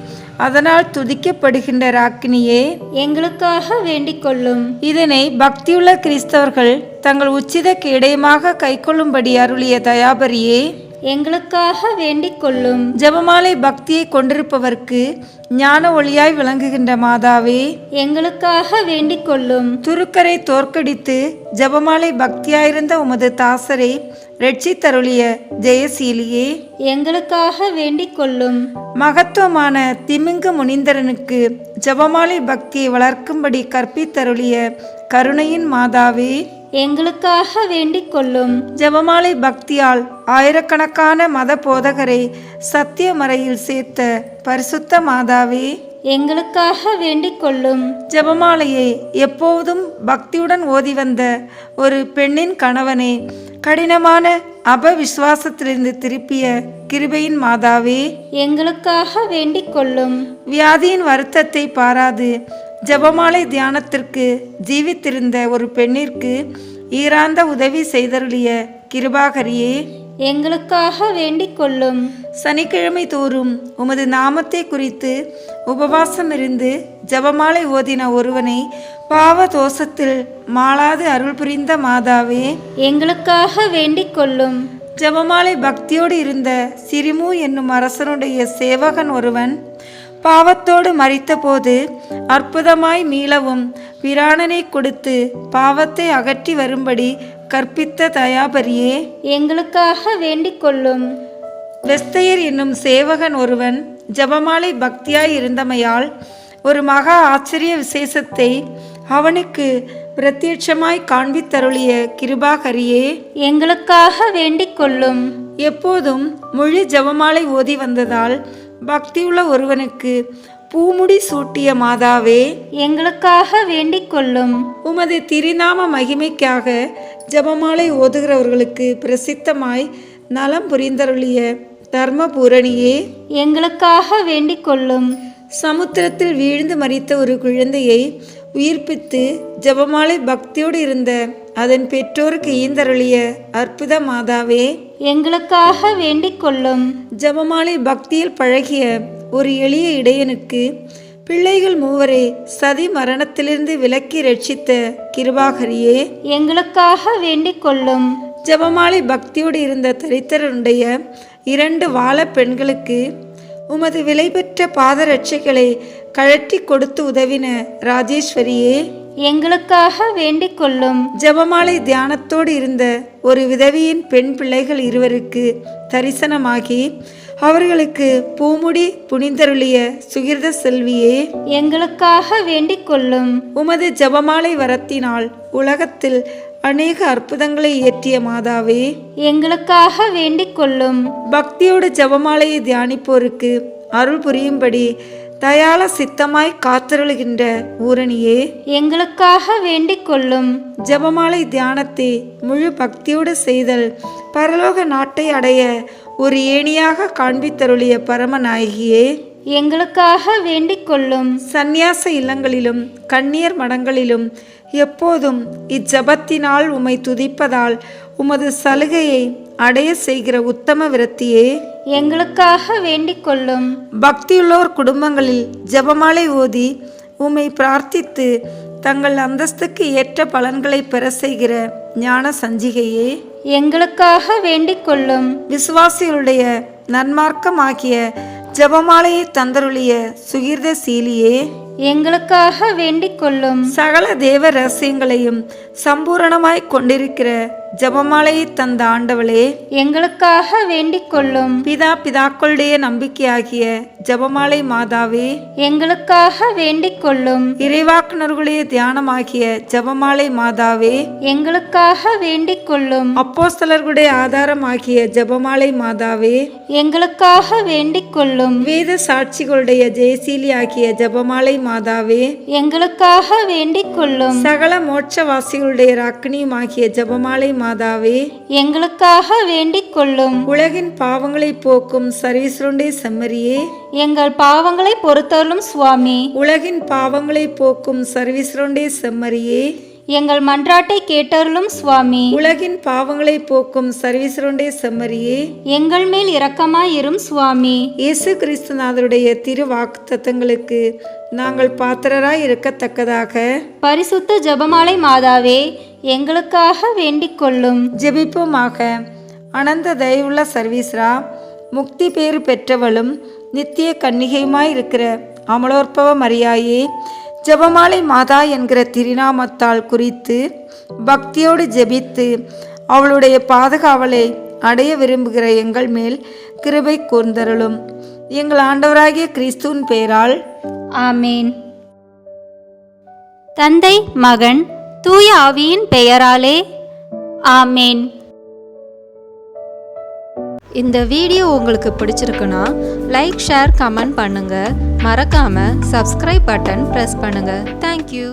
அதனால் துதிக்கப்படுகின்ற ராக்கினியே, எங்களுக்காக வேண்டிக் கொள்ளும். இதனை பக்தியுள்ள கிறிஸ்தவர்கள் தங்கள் உச்சித கேடயமாக கைக்கொள்ளும்படி அருளிய தயாபரியே, எங்களுக்காக வேண்டிக் கொள்ளும். ஜெபமாலை பக்தியை கொண்டிருப்பவர்க்கு ஞான ஒளியாய் விளங்குகின்ற மாதாவே, எங்களுக்காக வேண்டிக் கொள்ளும். துருக்கரை தோற்கடித்து ஜெபமாலை பக்தியாயிருந்த உமது தாசரை ரட்சித்தருளிய ஜெயசீலியே, எங்களுக்காக வேண்டிக் கொள்ளும். மகத்துவமான திமிங்கு முனிந்தரனுக்கு ஜெபமாலை பக்தியை வளர்க்கும்படி கற்பித்தருளிய கருணையின் மாதாவே, எங்களுக்காக வேண்டிக் கொள்ளும். ஜெபமாலை பக்தியால் ஆயிரக்கணக்கான மத போதகரை சத்திய மறையில் சேர்த்த பரிசுத்த மாதாவே, எங்களுக்காக வேண்டிக் கொள்ளும். ஜெபமாலையை எப்போதும் பக்தியுடன் ஓதி வந்த ஒரு பெண்ணின் கணவனை கடினமான அபவிசுவாசத்திலிருந்து திருப்பிய கிருபையின் மாதாவே, எங்களுக்காக வேண்டிக் கொள்ளும். வியாதியின் வருத்தத்தை பாராது ஜெபமாலை தியானத்திற்கு ஜீவித்திருந்த ஒரு பெண்ணிற்கு ஈராந்த உதவி செய்தருளிய கிருபாகரியே, எங்களுக்காக வேண்டிக் கொள்ளும். சனிக்கிழமை தோறும் உமது நாமத்தை குறித்து உபவாசம் இருந்து ஜெபமாலை ஓதின ஒருவனை பாவ தோஷத்தில் மாளாது அருள் புரிந்த மாதாவே, எங்களுக்காக வேண்டிக் கொள்ளும். ஜெபமாலை பக்தியோடு இருந்த சிரிமு என்னும் அரசனுடைய சேவகன் ஒருவன் பாவத்தோடு மரித்தபோது அற்புதமாய் மீளவும் பிராணனை கொடுத்து பாவத்தை அகற்றி வரும்படி கற்பித்த தயாபரியே, எங்களுக்காக வேண்டிக் கொள்ளும். வெஸ்தையர் என்னும் சேவகன் ஒருவன் ஜெபமாலை பக்தியாய் இருந்தமையால் ஒரு மகா ஆச்சரிய விசேஷத்தை அவனுக்கு பிரத்யட்சமாய் காண்பித்தருளிய கிருபாகரியே, எங்களுக்காக வேண்டிக் கொள்ளும். எப்போதும் முழு ஜெபமாலை ஓதி வந்ததால் பக்தியுள்ள ஒருவனுக்கு பூமுடி சூட்டிய மாதாவே, எங்களுக்காக வேண்டிக் கொள்ளும். உமது திருநாம மகிமைக்காக ஜெபமாலை ஓதுகிறவர்களுக்கு பிரசித்தமாய் நலம் புரிந்தருளிய தர்மபூரணியே, எங்களுக்காக வேண்டிக் கொள்ளும். சமுத்திரத்தில் வீழ்ந்து மரித்த ஒரு குழந்தையை உயிர்ப்பித்து ஜெபமாலை பக்தியோடு இருந்த அதன் பெற்றோருக்கு ஈந்தருளிய அற்புத மாதாவே, எங்களுக்காக வேண்டிக் கொள்ளும். ஜெபமாலை பக்தியில் பழகிய ஒரு எளிய இடையனுக்கு பிள்ளைகள் மூவரை சதி மரணத்திலிருந்து விலக்கி ரட்சித்த கிருபாகரியே, எங்களுக்காக வேண்டிக் கொள்ளும். ஜெபமாலை பக்தியோடு இருந்த தரித்திரனுடைய 2 வாழ பெண்களுக்கு உமது விலை பெற்ற பாதரட்சைகளை கழற்றி கொடுத்து உதவின ராஜேஸ்வரியே, எங்களுக்காக வேண்டிக் கொள்ளும். ஜெபமாலை தியானத்தோடு இருந்த ஒரு விதவியின் பெண் பிள்ளைகள் 2 தரிசனமாகி அவர்களுக்கு பூமுடி புனிதருளிய சுகிர்த செல்வியே, எங்களுக்காக வேண்டிக் கொள்ளும். உமது ஜெபமாலை வரத்தினால் உலகத்தில் அநேக அற்புதங்களை இயற்றிய மாதாவே, எங்களுக்காக வேண்டிக் கொள்ளும். பக்தியோடு ஜெபமாலையை தியானிப்போருக்கு அருள் புரியும்படி தயால சித்தமாய் காத்தருளுகின்ற ஊரணியே, எங்களுக்காக வேண்டிக் கொள்ளும். ஜெபமாலை தியானத்தை முழு பக்தியோடு செய்தல் பரலோக நாட்டை அடைய ஒரு ஏணியாக காண்பித்தருளிய பரமநாயகியே, எங்களுக்காக வேண்டிக் கொள்ளும். சந்நியாச இல்லங்களிலும் கன்னியர் மடங்களிலும் எப்போதும் இச்சபத்தினால் உம்மை துதிப்பதால் உமது சலுகையை அடைய செய்கிற உத்தம விரத்தியே, எங்களுக்காக வேண்டிக் கொள்ளும். பக்தியுள்ளோர் குடும்பங்களில் ஜெபமாலை ஓதி உம்மை பிரார்த்தித்து தங்கள் அந்தஸ்துக்கு ஏற்ற பலன்களை பெற செய்கிற ஞான சஞ்சிகையே, எங்களுக்காக வேண்டிக் கொள்ளும். விசுவாசிகளுடைய நன்மார்க்கமாகிய ஜெபமாலையை தந்தருளிய சுகிர்த சீலியே, எங்களுக்காக வேண்டிக் கொள்ளும். சகல தேவ ரகசியங்களையும் சம்பூரணமாய் கொண்டிருக்கிற ஜெபமாலையை தந்த ஆண்டவளே, எங்களுக்காக வேண்டிக் கொள்ளும். பிதாக்களுடைய நம்பிக்கையாகிய ஜெபமாலை மாதாவே, எங்களுக்காக வேண்டிக் கொள்ளும். இறைவாக்குனர்களுடைய தியானமாகிய ஜெபமாலை மாதாவே, எங்களுக்காக வேண்டிக் கொள்ளும். அப்போஸ்தலர்களுடைய ஆதாரமாகிய ஜெபமாலை மாதாவே, எங்களுக்காக வேண்டிக் கொள்ளும். வேத சாட்சிகளுடைய ஜெயசீலி ஆகிய ஜெபமாலை மாதாவே, எங்களுக்காக வேண்டிக் கொள்ளும். சகல மோட்சவாசிகளுடைய ராக்கினியுமாகிய ஜெபமாலை மாதாவே, எங்களுக்காக வேண்டிக் கொள்ளும். உலகின் பாவங்களை போக்கும் சர்வீஸ்வருடைய செம்மறியே, எங்கள் பாவங்களை பொறுத்தருளும் சுவாமி. உலகின் பாவங்களை போக்கும் சர்வீஸ்வருடைய செம்மறியே, எங்கள் மன்றாட்டை கேட்டருளும் சுவாமி. உலகின் பாவங்களை போக்கும் சர்வீஸ்வருடைய செம்மறியே, எங்கள் மேல் இரக்கமாயிரும் சுவாமி. இயேசு கிறிஸ்துநாதருடைய திரு வாக்குத்தத்தங்களுக்கு நாங்கள் பாத்திரராய் இருக்கத்தக்கதாக பரிசுத்த ஜெபமாலை மாதாவே, எங்களுக்காக வேண்டிக் கொள்ளும். ஜெபிப்போமாக. அனந்த தயவுள்ள சர்வீஸ்ரா, முக்தி பேறு பெற்றவளும் நித்திய கன்னிகையுமாய் இருக்கிற அமலோற்பவ மரியாயே, ஜெபமாலை மாதா என்கிற திருநாமத்தால் குறித்து பக்தியோடு ஜெபித்து அவளுடைய பாதுகாவலை அடைய விரும்புகிற எங்கள் மேல் கிருபை கூர்ந்தருளும். எங்கள் ஆண்டவராகிய கிறிஸ்துவின் பெயரால் ஆமேன். தந்தை, மகன், தூய ஆவியின் பெயராலே ஆமேன். இந்த வீடியோ உங்களுக்கு பிடிச்சிருக்குன்னா லைக், ஷேர், கமெண்ட் பண்ணுங்க. மறக்காம சப்ஸ்கிரைப் பட்டன் பிரஸ் பண்ணுங்க. தேங்க்யூ.